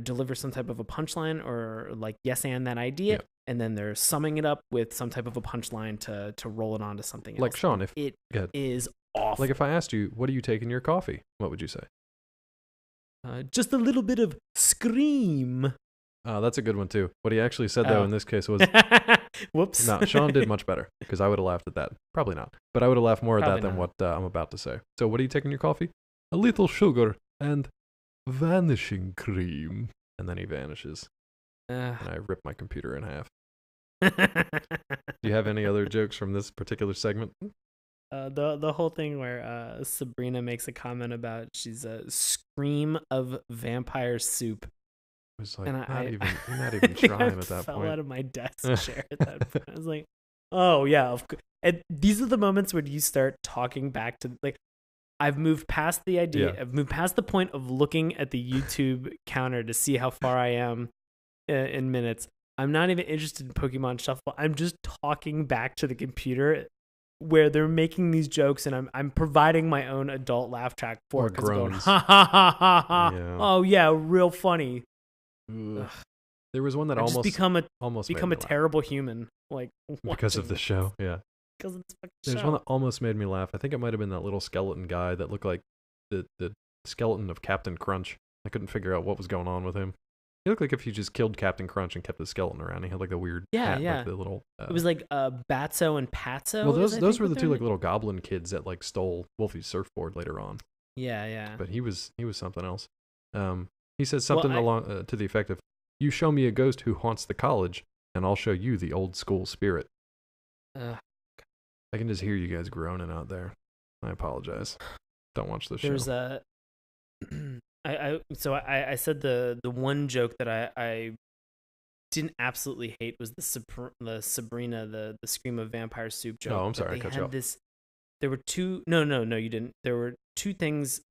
deliver some type of a punchline or like yes and that idea, and then they're summing it up with some type of a punchline to roll it onto something else. Like Sean, if it is awful. Like if I asked you, what do you take in your coffee? What would you say? Just a little bit of scream. That's a good one too. What he actually said though in this case was, whoops. No, Sean did much better because I would have laughed at that. Probably not, but I would have laughed more at that than what I'm about to say. So what do you take in your coffee? A little sugar and vanishing cream. And then he vanishes. And I rip my computer in half. Do you have any other jokes from this particular segment? The whole thing where Sabrina makes a comment about she's a scream of vampire soup. It was like, and you're not even trying at that fell point. out of my desk chair at that point. I was like, oh yeah, of course. And these are the moments when you start talking back to like. I've moved past the idea. I've moved past the point of looking at the YouTube counter to see how far I am in minutes. I'm not even interested in Pokemon Shuffle. I'm just talking back to the computer where they're making these jokes, and I'm providing my own adult laugh track for it because going ha ha ha ha ha. Yeah. Oh yeah, real funny. There was one that almost become a terrible human, like because of the show. Yeah. Because it's fucking There's show. one that almost made me laugh. I think it might have been that little skeleton guy that looked like the skeleton of Captain Crunch. I couldn't figure out what was going on with him. He looked like if you just killed Captain Crunch and kept the skeleton around. He had like the weird hat, like the little. It was like Batso and Patso. Well, those were the two like little goblin kids that like stole Wolfie's surfboard later on. Yeah. But he was something else. He said something along to the effect of, "You show me a ghost who haunts the college, and I'll show you the old school spirit." I can just hear you guys groaning out there. I apologize. Don't watch this show. There's I said the one joke that I didn't absolutely hate was the Sabrina the scream of vampire soup joke. Oh, I'm sorry, I cut you off. There were two. No, you didn't. There were two things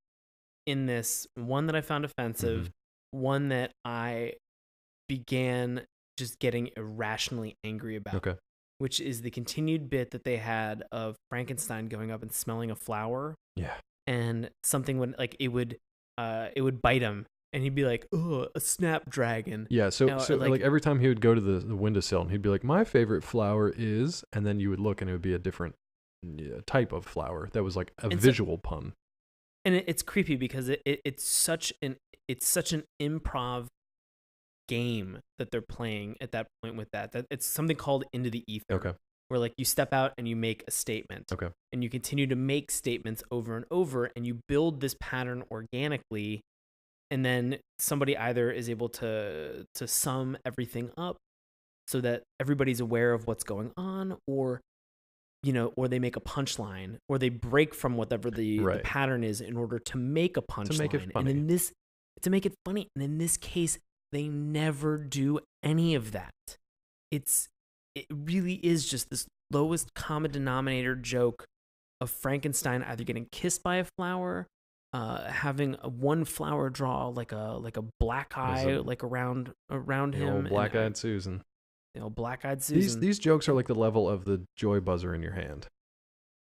in this. One that I found offensive. One that I began just getting irrationally angry about. Okay. Which is the continued bit that they had of Frankenstein going up and smelling a flower. Yeah. And something would like it would bite him, and he'd be like, "Oh, a snapdragon." Yeah. So like every time he would go to the windowsill, and he'd be like, "My favorite flower is," and then you would look, and it would be a different type of flower that was like a visual pun. And it's creepy because it's such an improv game that they're playing at that point with that it's something called Into the Ether. Okay. Where like you step out and you make a statement. Okay. And you continue to make statements over and over, and you build this pattern organically, and then somebody either is able to sum everything up so that everybody's aware of what's going on, or they make a punchline, or they break from whatever the pattern is in order to make a punchline. To make it funny. To make it funny. And in this case, they never do any of that. It really is just this lowest common denominator joke of Frankenstein either getting kissed by a flower, having one flower draw like a black eye like around him. Old black-eyed Susan. Black-eyed Susan. These jokes are like the level of the joy buzzer in your hand.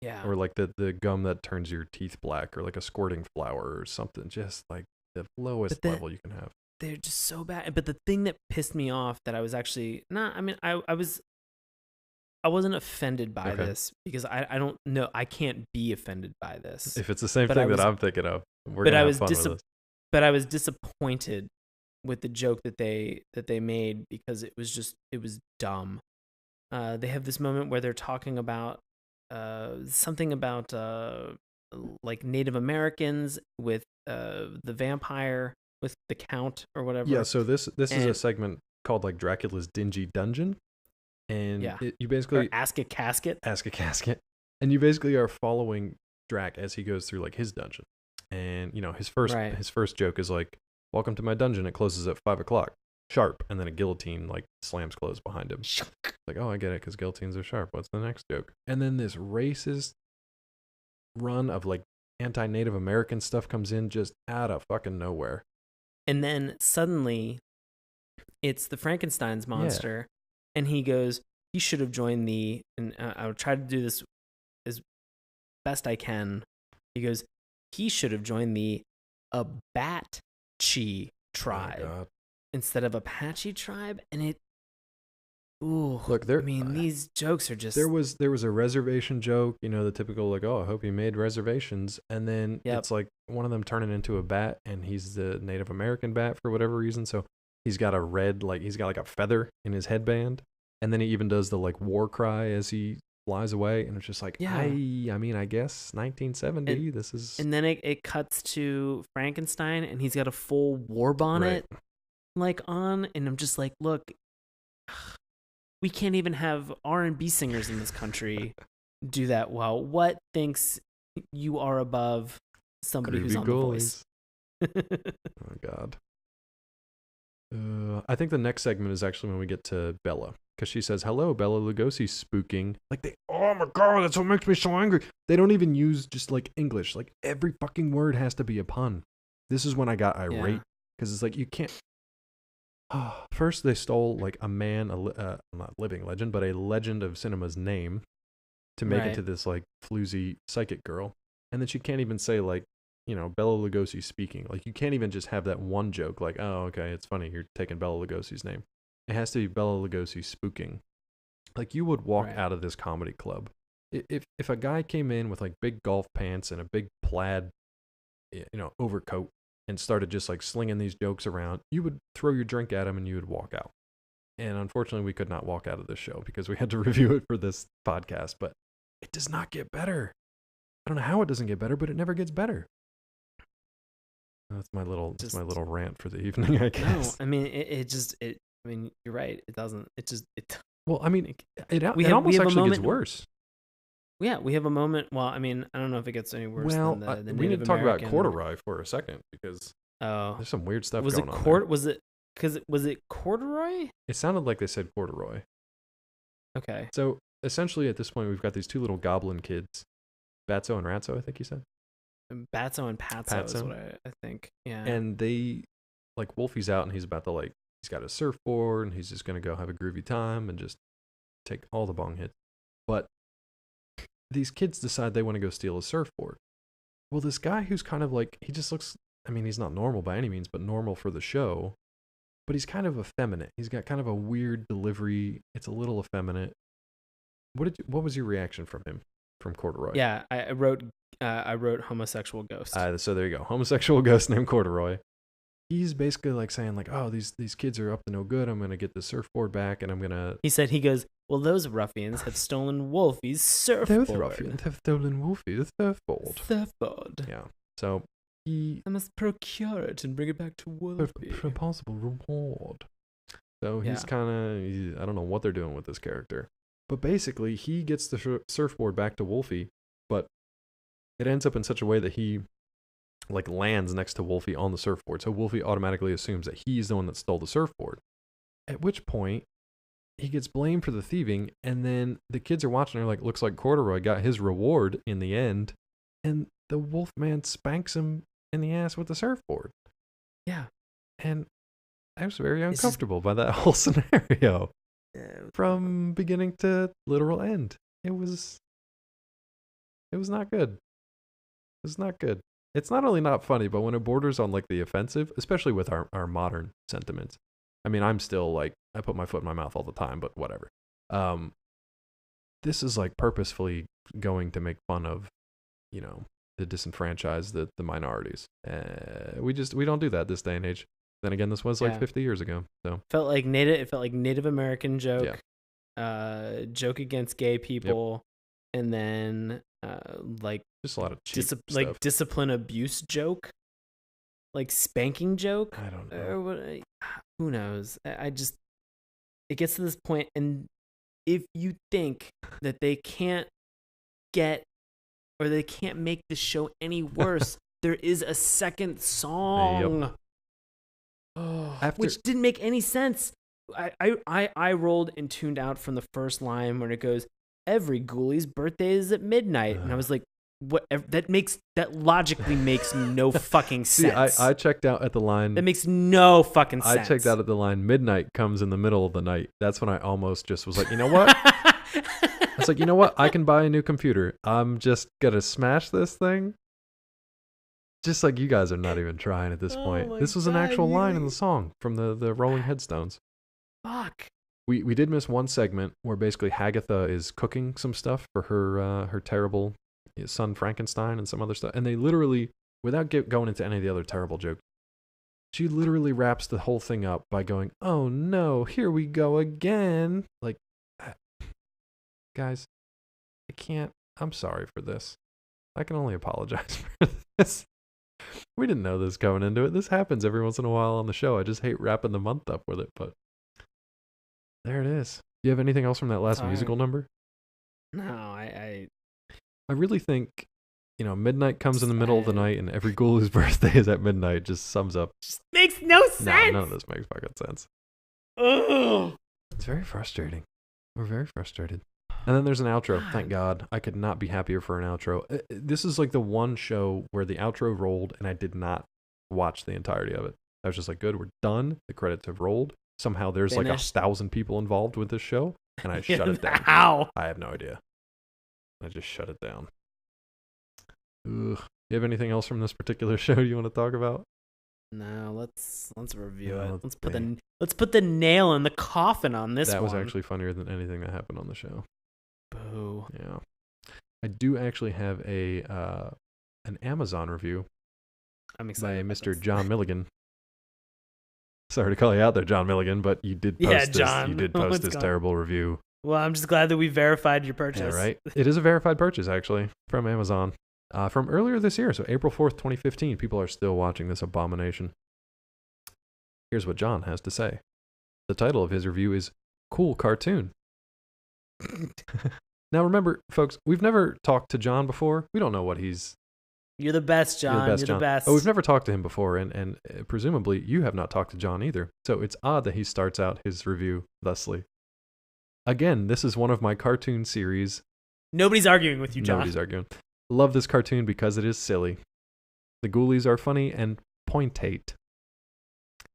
Yeah. Or like the gum that turns your teeth black, or like a squirting flower or something. Just like the lowest level you can have. They're just so bad. But the thing that pissed me off that I was actually I wasn't offended by this because I don't know. I can't be offended by this. If it's the same thing that I'm thinking of, we're going to have fun with this. But I was disappointed the joke that they made because it was dumb. They have this moment where they're talking about something about like Native Americans with the vampire with the count or whatever. Yeah, so this is a segment called like Dracula's Dingy Dungeon, and you basically ask a casket, and you basically are following Drac as he goes through like his dungeon, and his first joke is like, "Welcome to my dungeon. It closes at 5:00 sharp," and then a guillotine like slams closed behind him. Like, oh, I get it, because guillotines are sharp. What's the next joke? And then this racist run of like anti-Native American stuff comes in just out of fucking nowhere. And then suddenly, it's the Frankenstein's monster, and he goes, he should have joined the. And I would try to do this as best I can. He goes, he should have joined the Apache tribe instead of Apache tribe, and it. Ooh, look, I mean, these jokes are just. There was a reservation joke, the typical like, oh, I hope he made reservations, and then it's like one of them turning into a bat, and he's the Native American bat for whatever reason. So he's got a red, like he's got like a feather in his headband, and then he even does the like war cry as he flies away, and it's just like, I mean, I guess 1970. This is. And then it cuts to Frankenstein, and he's got a full war bonnet, like on, and I'm just like, look. We can't even have R&B singers in this country do that well. What thinks you are above somebody who's on The Voice? Oh, God. I think the next segment is actually when we get to Bella. Because she says, hello, Bella Lugosi's spooking. Like, oh my God, that's what makes me so angry. They don't even use just like English. Like, every fucking word has to be a pun. This is when I got irate. Because it's like, you can't. First, they stole like a man, not living legend, but a legend of cinema's name to make it to this like floozy psychic girl. And then she can't even say like, Bella Lugosi speaking. Like, you can't even just have that one joke like, oh, okay, it's funny, you're taking Bella Lugosi's name. It has to be Bella Lugosi spooking. Like, you would walk out of this comedy club. If a guy came in with like big golf pants and a big plaid, overcoat, and started just like slinging these jokes around, you would throw your drink at him and you would walk out. And unfortunately, we could not walk out of this show because we had to review it for this podcast, but it does not get better. I don't know how it doesn't get better, but it never gets better. That's my little rant for the evening, I guess. No, I mean, I mean, you're right. It doesn't, well, I mean, it almost actually gets worse. Yeah, we have a moment. Well, I mean, I don't know if it gets any worse than the Native we need to talk American. about corduroy for a second because there's some weird stuff going on. Was it corduroy? It sounded like they said corduroy. Okay. So essentially, at this point, we've got these two little goblin kids, Batso and Ratso, I think you said. Batso and Patso is what I think. Yeah. And they, like, Wolfie's out and he's about to he's got a surfboard and he's just gonna go have a groovy time and just take all the bong hits, but these kids decide they want to go steal a surfboard. Well, this guy who's kind of like, he just looks, I mean, he's not normal by any means, but normal for the show, but he's kind of effeminate. He's got kind of a weird delivery. It's a little effeminate. What was your reaction from him, from Corduroy? Yeah, I wrote homosexual ghost. So there you go. Homosexual ghost named Corduroy. He's basically like saying like, oh, these kids are up to no good. I'm going to get the surfboard back and I'm going to... He goes, well, those ruffians have stolen Wolfie's surfboard. Those ruffians have stolen Wolfie's surfboard. Yeah. So I must procure it and bring it back to Wolfie. For a possible reward. So he's kind of... I don't know what they're doing with this character. But basically, he gets the surfboard back to Wolfie, but it ends up in such a way that he... like lands next to Wolfie on the surfboard. So Wolfie automatically assumes that he's the one that stole the surfboard. At which point, he gets blamed for the thieving, and then the kids are watching her like, looks like Corduroy got his reward in the end, and the wolf man spanks him in the ass with the surfboard. Yeah. And I was very uncomfortable by that whole scenario. From beginning to literal end. It was not good. It was not good. It's not only not funny, but when it borders on like the offensive, especially with our modern sentiments. I mean, I'm still like, I put my foot in my mouth all the time, but whatever. This is like purposefully going to make fun of, the disenfranchised, the minorities. We don't do that this day and age. Then again, this was like Yeah. 50 years ago. So Felt like native. It felt like Native American joke. Joke against gay people, and then like just a lot of cheap stuff. like discipline abuse joke, like spanking joke. I don't know. Or what, who knows? I just, it gets to this point, and if you think that they can't get, or they can't make the show any worse, there is a second song. Which didn't make any sense. I rolled and tuned out from the first line when it goes, "Every ghoulies' birthday is at midnight," and I was like, "What? That logically makes no fucking sense." See, I checked out at the line. That makes no fucking sense. I checked out at the line. Midnight comes in the middle of the night. That's when I almost just was like, you know what? It's like, you know what? I can buy a new computer. I'm just gonna smash this thing. Just like you guys are not even trying at this point. This was an actual line in the song from the Rolling Headstones. Fuck. We did miss one segment where basically Hagatha is cooking some stuff for her terrible son Frankenstein and some other stuff. And they literally, without going into any of the other terrible jokes, she literally wraps the whole thing up by going, "Oh no, here we go again." Like, guys, I can't. I'm sorry for this. I can only apologize for this. We didn't know this going into it. This happens every once in a while on the show. I just hate wrapping the month up with it, but there it is. Do you have anything else from that last musical number? No, I really think, midnight comes in the middle of the night and every ghoul's birthday is at midnight just sums up. Just makes no sense. No, none of this makes fucking sense. Ugh. It's very frustrating. We're very frustrated. And then there's an outro. Thank God. I could not be happier for an outro. This is like the one show where the outro rolled and I did not watch the entirety of it. I was just like, good, we're done. The credits have rolled. Somehow there's like 1,000 people involved with this show. And I shut it down. How? I have no idea. I just shut it down. Ugh. You have anything else from this particular show you want to talk about? No, let's review it. No, Let's put the nail in the coffin on this one. That was actually funnier than anything that happened on the show. Boo. Yeah. I do actually have an Amazon review. I'm excited by Mr. John Milligan. Sorry to call you out there, John Milligan, but you did post John. You did post this terrible review. Well, I'm just glad that we verified your purchase. Yeah, right. It is a verified purchase, actually, from Amazon, from earlier this year. So April 4th, 2015. People are still watching this abomination. Here's what John has to say. The title of his review is "Cool Cartoon." Now, remember, folks, we've never talked to John before. We don't know what he's. You're the best, John. You're the best. Oh, we've never talked to him before, and presumably you have not talked to John either. So it's odd that he starts out his review thusly. Again, this is one of my cartoon series. Nobody's arguing with you, John. Nobody's arguing. Love this cartoon because it is silly. The ghoulies are funny and pointate.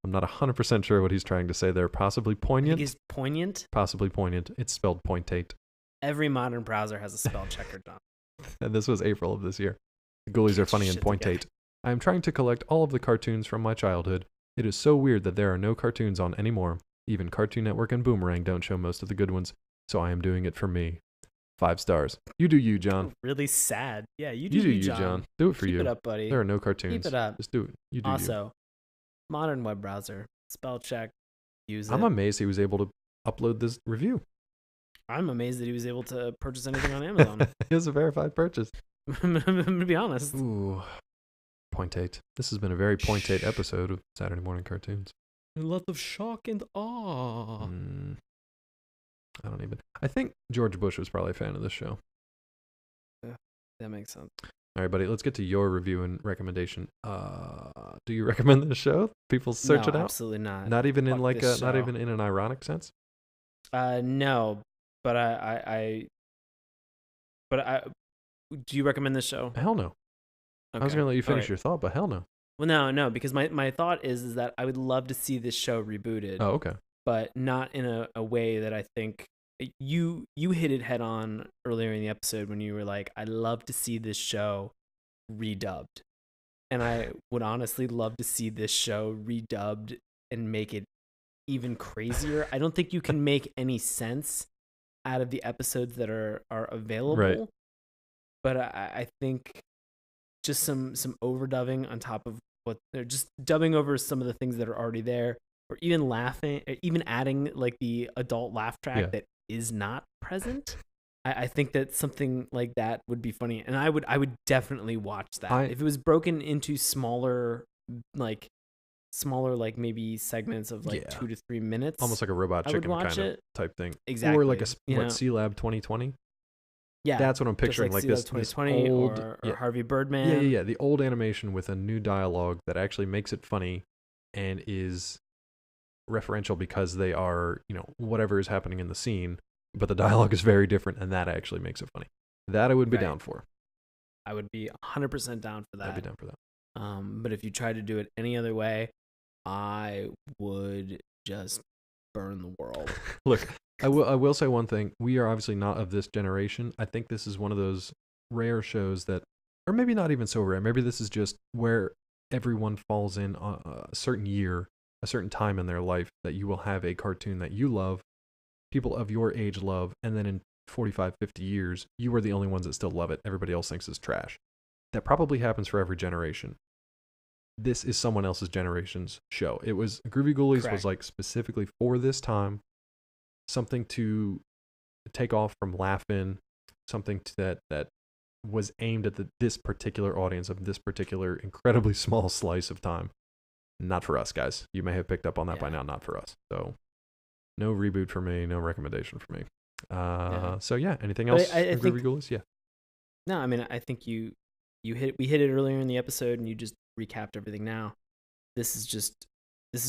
I'm not 100% sure what he's trying to say there. Possibly poignant? I think he's poignant? Possibly poignant. It's spelled pointate. Every modern browser has a spell checker, John. And this was April of this year. The ghoulies are funny and pointate. I am trying to collect all of the cartoons from my childhood. It is so weird that there are no cartoons on anymore. Even Cartoon Network and Boomerang don't show most of the good ones. So I am doing it for me. 5 stars. You do you, John. Really sad. Yeah, you do you, John. Do it for you. Keep it up, buddy. There are no cartoons. Keep it up. Just do it. You do also, modern web browser. Spell check. Use it. I'm amazed he was able to upload this review. I'm amazed that he was able to purchase anything on Amazon. It was a verified purchase. I'm going to be honest. Ooh. Pointate. This has been a very pointate episode of Saturday Morning Cartoons. A lot of shock and awe. I don't even. I think George Bush was probably a fan of this show. Yeah, that makes sense. All right, buddy. Let's get to your review and recommendation. Do you recommend this show? People search it out? Absolutely not. Not even in like not even in an ironic sense. No, but I. Do you recommend this show? Hell no. Okay. I was gonna let you finish your thought, but hell no. Well, no, because my thought is that I would love to see this show rebooted. Oh, okay. But not in a way that I think you hit it head on earlier in the episode when you were like, I'd love to see this show redubbed. And I would honestly love to see this show redubbed and make it even crazier. I don't think you can make any sense out of the episodes that are available. Right. But I think just some overdubbing on top of what they're just dubbing over some of the things that are already there, or even laughing, even adding like the adult laugh track that is not present. I think that something like that would be funny, and I would definitely watch that if it was broken into smaller like maybe segments of like 2 to 3 minutes, almost like a Robot Chicken kind of type thing, exactly, or like a C-Lab 2020. Yeah, that's what I'm picturing. Like this 2020 old, or Harvey Birdman. Yeah. The old animation with a new dialogue that actually makes it funny and is referential because they are, whatever is happening in the scene, but the dialogue is very different, and that actually makes it funny. That I would be down for. I would be 100% down for that. I'd be down for that. But if you tried to do it any other way, I would just burn the world. Look, I will say one thing. We are obviously not of this generation. I think this is one of those rare shows that, or maybe not even so rare. Maybe this is just where everyone falls in a certain year, a certain time in their life, that you will have a cartoon that you love, people of your age love, and then in 45, 50 years, you are the only ones that still love it. Everybody else thinks it's trash. That probably happens for every generation. This is someone else's generation's show. It was Groovy Ghoulies was like specifically for this time, something to take off from Laugh-In, something that was aimed at this particular audience of this particular incredibly small slice of time. Not for us, guys. You may have picked up on that by now. Not for us. So no reboot for me. No recommendation for me. So yeah, anything else? I think Groovy Ghoulies? Yeah. No, I mean, I think we hit it earlier in the episode, and you just recapped everything. Now, this is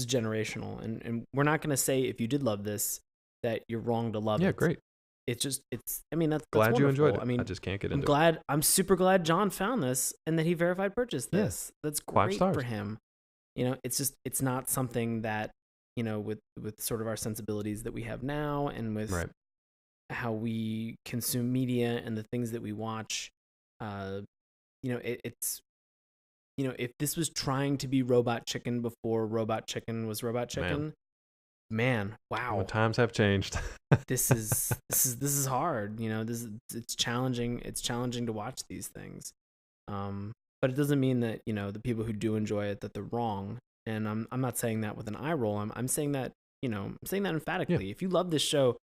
generational, and we're not going to say if you did love this that you're wrong to love it. Yeah, great. It's. I mean, that's glad wonderful. you enjoyed it. I mean, I just can't get into it. I'm super glad John found this and that he verified purchased this. Yeah. That's great for him. It's not something that with sort of our sensibilities that we have now, and with how we consume media and the things that we watch. It's if this was trying to be Robot Chicken before Robot Chicken was Robot Chicken, man, wow. Well, times have changed. This is hard. It's challenging. It's challenging to watch these things. But it doesn't mean that the people who do enjoy it that they're wrong. And I'm not saying that with an eye roll. I'm saying that I'm saying that emphatically. Yeah. If you love this show,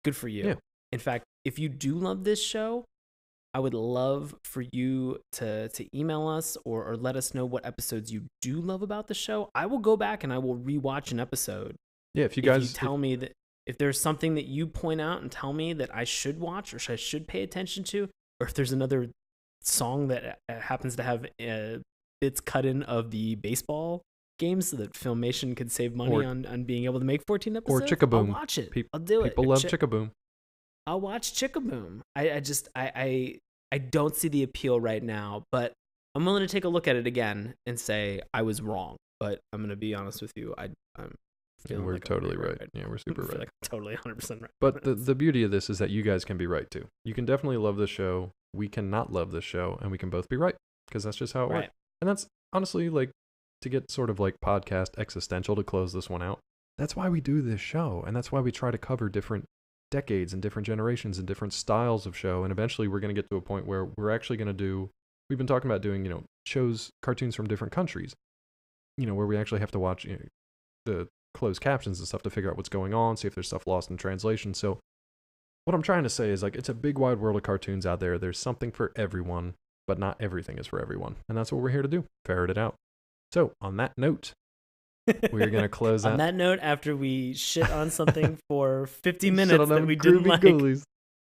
good for you. Yeah. In fact, if you do love this show, I would love for you to email us or let us know what episodes you do love about the show. I will go back and I will rewatch an episode. Yeah, if you tell me that if there's something that you point out and tell me that I should watch or I should pay attention to, or if there's another song that happens to have bits cut in of the baseball games so that Filmation could save money on being able to make 14 episodes, or Chickaboom. I'll watch it. I'll do it. People love Chickaboom. I'll watch Chickaboom. I don't see the appeal right now, but I'm willing to take a look at it again and say I was wrong. But I'm going to be honest with you. I'm feeling we're like totally right. Yeah, we're super right. Like totally 100% right. But the beauty of this is that you guys can be right too. You can definitely love this show. We cannot love this show, and we can both be right because that's just how it works. And that's honestly like to get sort of like podcast existential to close this one out. That's why we do this show, and that's why we try to cover different decades and different generations and different styles of show, and eventually we're going to get to a point where we're actually going to do, we've been talking about doing shows, cartoons from different countries, where we actually have to watch the closed captions and stuff to figure out what's going on, see if there's stuff lost in translation. So what I'm trying to say is like it's a big wide world of cartoons out there. There's something for everyone, but not everything is for everyone, and that's what we're here to do, ferret it out. So on that note, we're going to close out. On that note, after we shit on something for 50 minutes that we didn't like,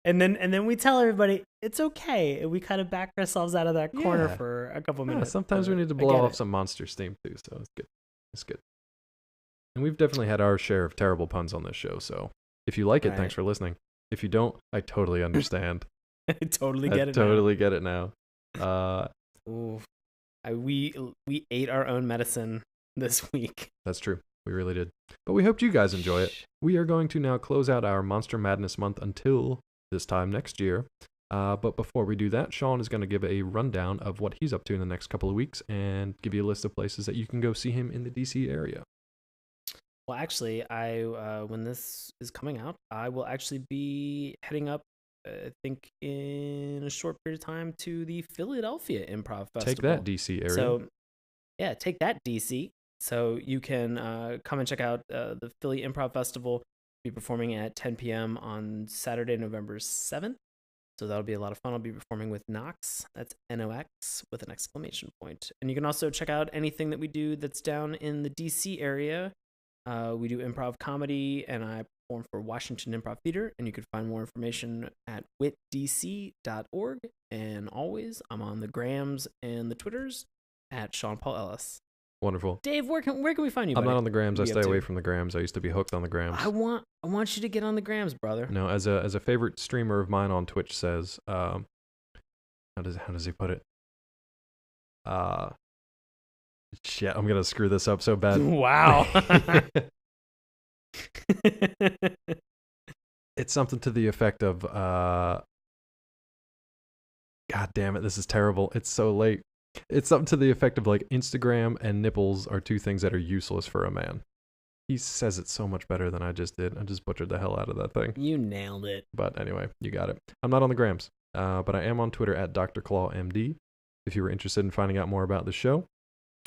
and then we tell everybody it's okay. And we kind of back ourselves out of that corner for a couple minutes. Sometimes we need to blow off some monster steam too, so it's good. It's good. And we've definitely had our share of terrible puns on this show, so if you like it, thanks for listening. If you don't, I totally understand. I totally get it now. We ate our own medicine this week. That's true. We really did. But we hoped you guys enjoy it. We are going to now close out our Monster Madness month until this time next year. But before we do that, Sean is going to give a rundown of what he's up to in the next couple of weeks and give you a list of places that you can go see him in the DC area. Well, actually, when this is coming out, I will actually be heading up, I think, in a short period of time to the Philadelphia Improv Festival. Take that, DC area. So, take that, DC. So you can come and check out the Philly Improv Festival. Be performing at 10 p.m. on Saturday, November 7th. So that'll be a lot of fun. I'll be performing with Nox. That's Nox with an exclamation point. And you can also check out anything that we do that's down in the DC area. We do improv comedy, and I perform for Washington Improv Theater. And you can find more information at witdc.org. And always, I'm on the Grams and the Twitters at Sean Paul Ellis. Wonderful. Dave, where can we find you, buddy? I'm not on the Grams. I stay away from the Grams. I used to be hooked on the Grams. I want you to get on the Grams, brother. No, as a favorite streamer of mine on Twitch says, how does he put it? Shit, I'm gonna screw this up so bad. Wow. It's something to the effect of, God damn it, this is terrible. It's so late. It's something to the effect of like Instagram and nipples are two things that are useless for a man. He says it so much better than I just did. I just butchered the hell out of that thing. You nailed it. But anyway, you got it. I'm not on the Grams, but I am on Twitter at DrClawMD. If you were interested in finding out more about the show,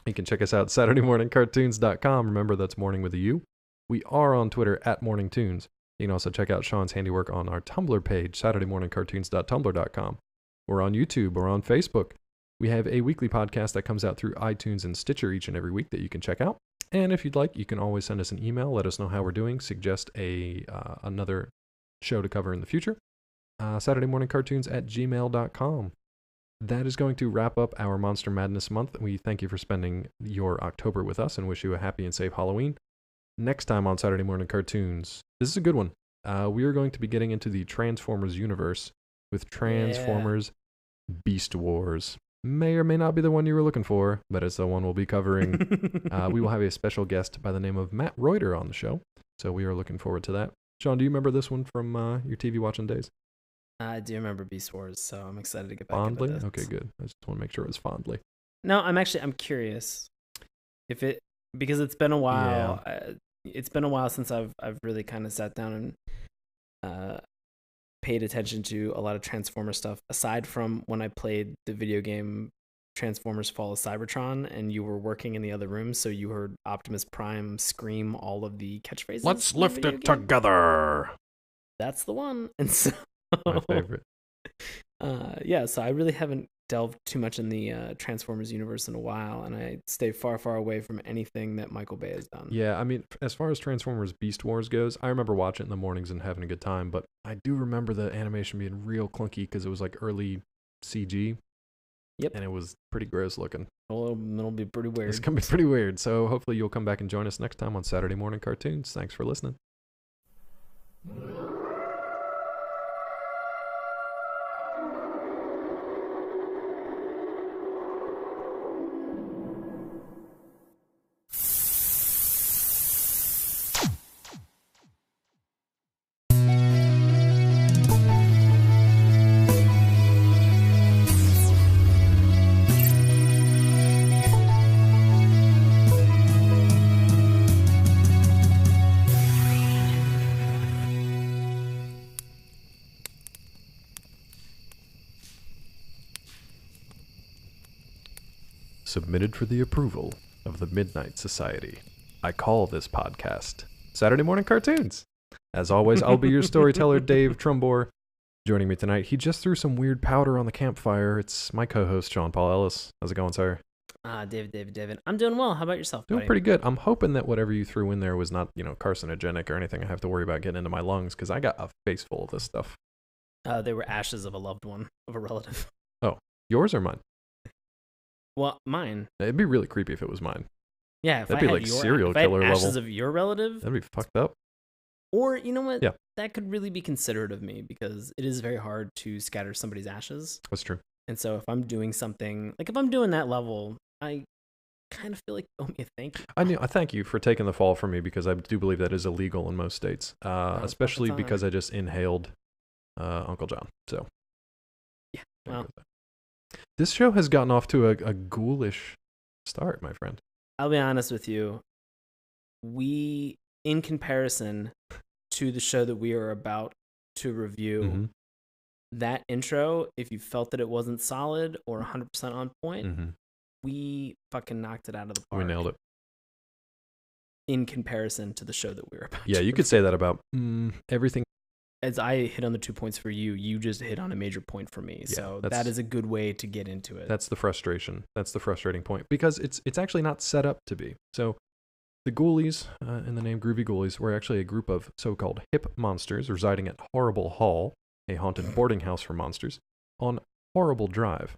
you can check us out at SaturdayMorningCartoons.com. Remember, that's morning with a U. We are on Twitter at MorningTunes. You can also check out Sean's handiwork on our Tumblr page, SaturdayMorningCartoons.tumblr.com. We're on YouTube. We're on Facebook. We have a weekly podcast that comes out through iTunes and Stitcher each and every week that you can check out. And if you'd like, you can always send us an email. Let us know how we're doing. Suggest another show to cover in the future. SaturdayMorningCartoons@gmail.com. That is going to wrap up our Monster Madness month. We thank you for spending your October with us and wish you a happy and safe Halloween. Next time on Saturday Morning Cartoons, this is a good one. We are going to be getting into the Transformers universe with Transformers Beast Wars. May or may not be the one you were looking for, but it's the one we'll be covering. We will have a special guest by the name of Matt Reuter on the show, so we are looking forward to that. Sean, do you remember this one from your TV watching days? I do remember Beast Wars, so I'm excited to get back fondly? into this. Okay, good. I just want to make sure it was fondly. No, I'm curious because it's been a while. Yeah. It's been a while since I've really kind of sat down and paid attention to a lot of Transformer stuff, aside from when I played the video game Transformers Fall of Cybertron and you were working in the other room, so you heard Optimus Prime scream all of the catchphrases. Let's lift it together. That's the one. And so my favorite. So I really haven't delved too much in the Transformers universe in a while, and I stay far, far away from anything that Michael Bay has done. Yeah, I mean, as far as Transformers Beast Wars goes, I remember watching it in the mornings and having a good time, but I do remember the animation being real clunky because it was like early CG. Yep. And it was pretty gross looking. It'll be pretty weird. It's going to be pretty weird, so hopefully you'll come back and join us next time on Saturday Morning Cartoons. Thanks for listening. Submitted for the approval of the Midnight Society. I call this podcast Saturday Morning Cartoons. As always, I'll be your storyteller, Dave Trumbore. Joining me tonight, he just threw some weird powder on the campfire. It's my co-host, Sean Paul Ellis. How's it going, sir? David. I'm doing well. How about yourself, buddy? Doing pretty good. I'm hoping that whatever you threw in there was not, carcinogenic or anything I have to worry about getting into my lungs, because I got a face full of this stuff. They were ashes of a loved one, of a relative. Oh, yours or mine? Well, mine. It'd be really creepy if it was mine. Yeah, that'd be like serial killer level. Ashes of your relative, that'd be fucked up. Or you know what? Yeah, that could really be considerate of me because it is very hard to scatter somebody's ashes. That's true. And so if I'm doing something if I'm doing that level, I kind of feel like you owe me a thank you. I thank you for taking the fall from me because I do believe that is illegal in most states, especially because I just inhaled Uncle John. So yeah, well. This show has gotten off to a ghoulish start, my friend. I'll be honest with you. In comparison to the show that we are about to review, that intro, if you felt that it wasn't solid or 100% on point, we fucking knocked it out of the We park nailed it. in comparison to the show that we were about Yeah, to you could review. say that about everything. As I hit on the 2 points for you, you just hit on a major point for me. Yeah, So that's- that is a good way to get into it. That's the frustration. That's the frustrating point because it's actually not set up to be. So the Ghoulies, in the name Groovy Ghoulies, were actually a group of so-called hip monsters residing at Horrible Hall, a haunted boarding house for monsters, on Horrible Drive.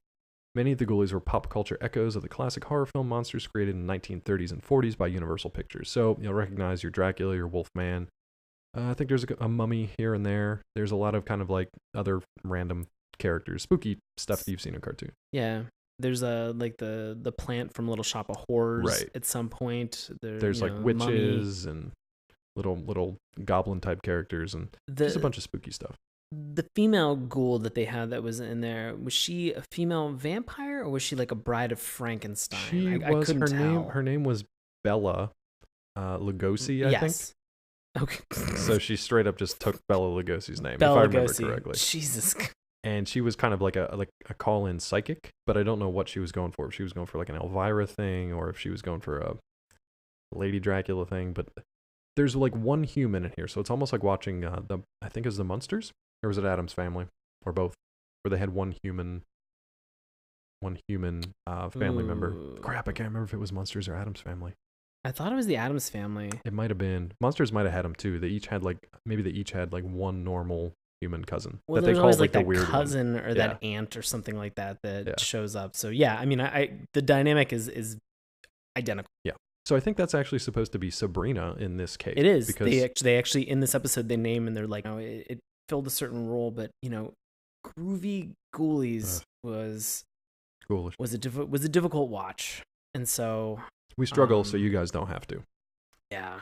Many of the Ghoulies were pop culture echoes of the classic horror film monsters created in the 1930s and 40s by Universal Pictures. So you'll recognize your Dracula, your Wolfman. I think there's a mummy here and there. There's a lot of kind of like other random characters, spooky stuff that you've seen in cartoon. Yeah. There's like the plant from Little Shop of Horrors Right. at some point. There's like witches and little goblin type characters and just a bunch of spooky stuff. The female ghoul that they had that was in there, was she a female vampire or was she like a bride of Frankenstein? She was couldn't tell. Her name was Bella Lugosi, I yes. Okay. think. So she straight up just took Bella Lugosi's name, Bella if I remember Lugosi. correctly. Jesus. And she was kind of like a call-in psychic, but I don't know what she was going for. If she was going for like an Elvira thing, or if she was going for a Lady Dracula thing. But there's like one human in here, so it's almost like watching I think it was the Munsters, or was it Addams Family, or both, where they had one human family member. Ooh. Crap, I can't remember if it was Munsters or Addams Family. I thought it was the Addams Family. It might have been. Monsters might have had them too. They each had like one normal human cousin Well, that there's they always called like the that weird cousin one. or that aunt or something like that Yeah. shows up. So yeah, I mean, I the dynamic is identical. So I think that's actually supposed to be Sabrina in this case. It is. Because They actually in this episode they name and they're like, oh, it filled a certain role, but Groovy Ghoulies was ghoulish. was a difficult watch, and so We struggle, so you guys don't have to. yeah,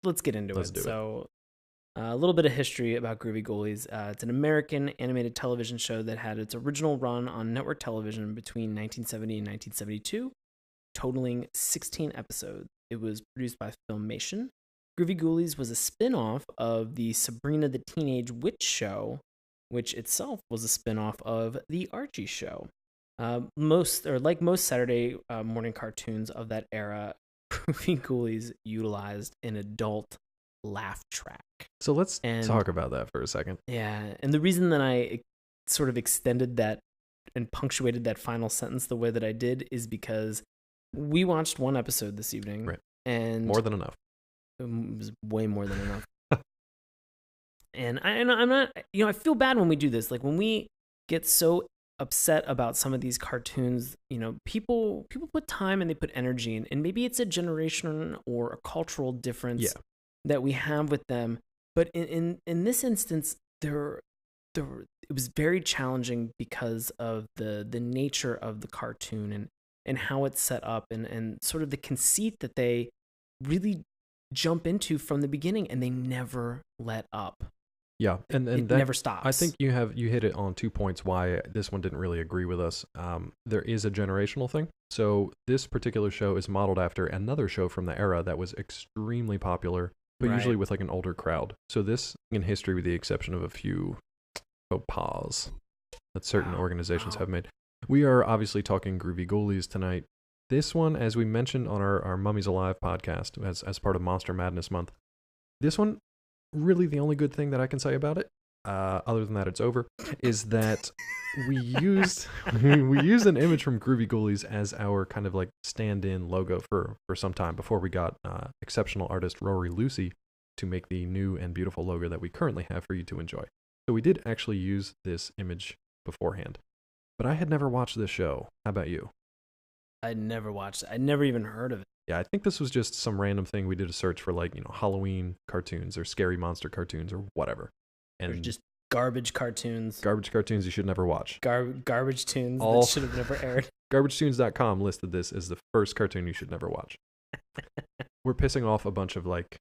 let's get into Let's it. do it. So a little bit of history about Groovy Ghoulies. It's an American animated television show that had its original run on network television between 1970 and 1972, totaling 16 episodes. It was produced by Filmation. Groovy Ghoulies was a spin-off of the Sabrina the Teenage Witch show, which itself was a spin-off of the Archie show. Like most Saturday morning cartoons of that era, Groovy Ghoulies utilized an adult laugh track. So let's And- talk about that for a second. Yeah, and the reason that I sort of extended that and punctuated that final sentence the way that I did is because we watched one episode this evening, Right. and More than enough. it was way more than enough. And I'm not, I feel bad when we do this. Like when we get so upset about some of these cartoons, people put time and they put energy in, and maybe it's a generation or a cultural difference Yeah. that we have with them. But in this instance, it was very challenging because of the nature of the cartoon and how it's set up and sort of the conceit that they really jump into from the beginning, and they never let up. Yeah, and It that never stops. I think you hit it on 2 points why this one didn't really agree with us. There is a generational thing. So this particular show is modeled after another show from the era that was extremely popular, but Right. usually with like an older crowd. So this in history, with the exception of a few faux pas that certain organizations have made. We are obviously talking Groovy Ghoulies tonight. This one, as we mentioned on our Mummies Alive podcast as part of Monster Madness Month, this one, really the only good thing that I can say about it, other than that it's over, is that we used an image from Groovy Ghoulies as our kind of like stand-in logo for some time before we got exceptional artist Rory Lucy to make the new and beautiful logo that we currently have for you to enjoy. So we did actually use this image beforehand, but I had never watched this show. How about you? I'd never watched it. I'd never even heard of it. Yeah, I think this was just some random thing. We did a search for like, Halloween cartoons or scary monster cartoons or whatever. Or And just garbage cartoons. garbage cartoons you should never watch. Garbage tunes All- that should have never aired. GarbageTunes.com listed this as the first cartoon you should never watch. We're pissing off a bunch of like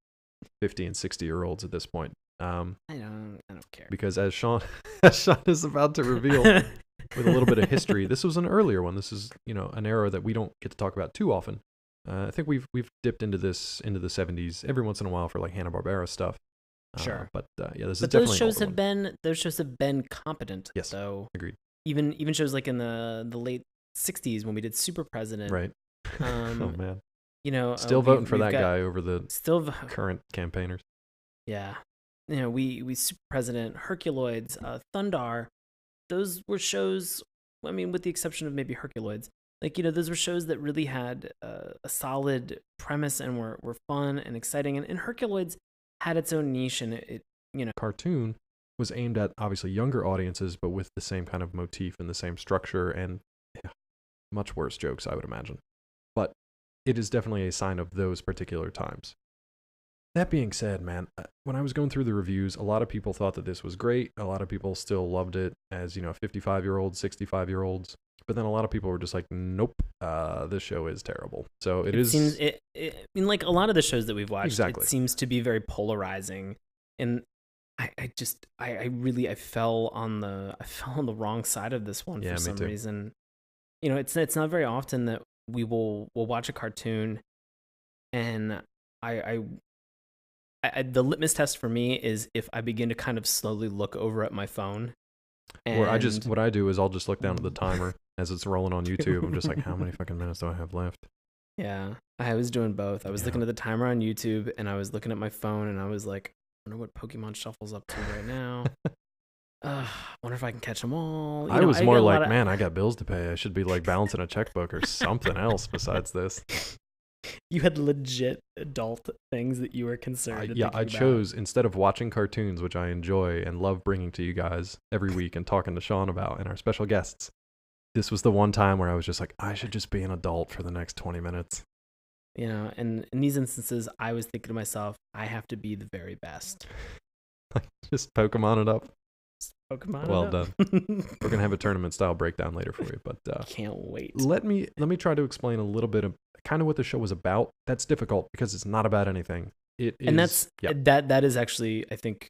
50 and 60-year-olds at this point. I don't care. Because as Sean is about to reveal with a little bit of history, this was an earlier one. This is, an era that we don't get to talk about too often. I think we've dipped into the 70s every once in a while for like Hanna-Barbera stuff. Sure. But yeah, this is But definitely those shows an older have been competent. Yes. So Agreed. even shows like in the late '60s when we did Super President. Right. Oh man. You know, Still voting for that got, guy over the still current campaigners. Yeah. You know, we Super President, Herculoids, Thundar, those were shows, I mean, with the exception of maybe Herculoids, like, you know, those were shows that really had a solid premise and were fun and exciting. And Herculoids had its own niche, and it, you know. Cartoon was aimed at obviously younger audiences, but with the same kind of motif and the same structure and much worse jokes, I would imagine. But it is definitely a sign of those particular times. That being said, man, when I was going through the reviews, a lot of people thought that this was great. A lot of people still loved it as, you know, 55-year-olds, 65-year-olds. But then a lot of people were just like, nope, this show is terrible. So it is. Seems, I mean, like a lot of the shows that we've watched, exactly. It seems to be very polarizing. And I fell on the wrong side of this one for some reason. You know, it's not very often that we'll watch a cartoon, and the litmus test for me is if I begin to kind of slowly look over at my phone. Or what I do is I'll just look down at the timer as it's rolling on YouTube. I'm just like, how many fucking minutes do I have left? Yeah, I was doing both. I was looking at the timer on YouTube, and I was looking at my phone, and I was like, I wonder what Pokemon Shuffle's up to right now. I wonder if I can catch them all. I was more like, man, I got bills to pay. I should be like balancing a checkbook or something else besides this. You had legit adult things that you were concerned. I chose, instead of watching cartoons, which I enjoy and love bringing to you guys every week and talking to Sean about and our special guests, this was the one time where I was just like, I should just be an adult for the next 20 minutes. You know, and in these instances, I was thinking to myself, I have to be the very best. Just Pokemon it up. Pokemon well it up. done. We're gonna have a tournament style breakdown later for you, but can't wait. Let me try to explain a little bit of kind of what the show was about. That's difficult because it's not about anything. It is, and that is actually, I think,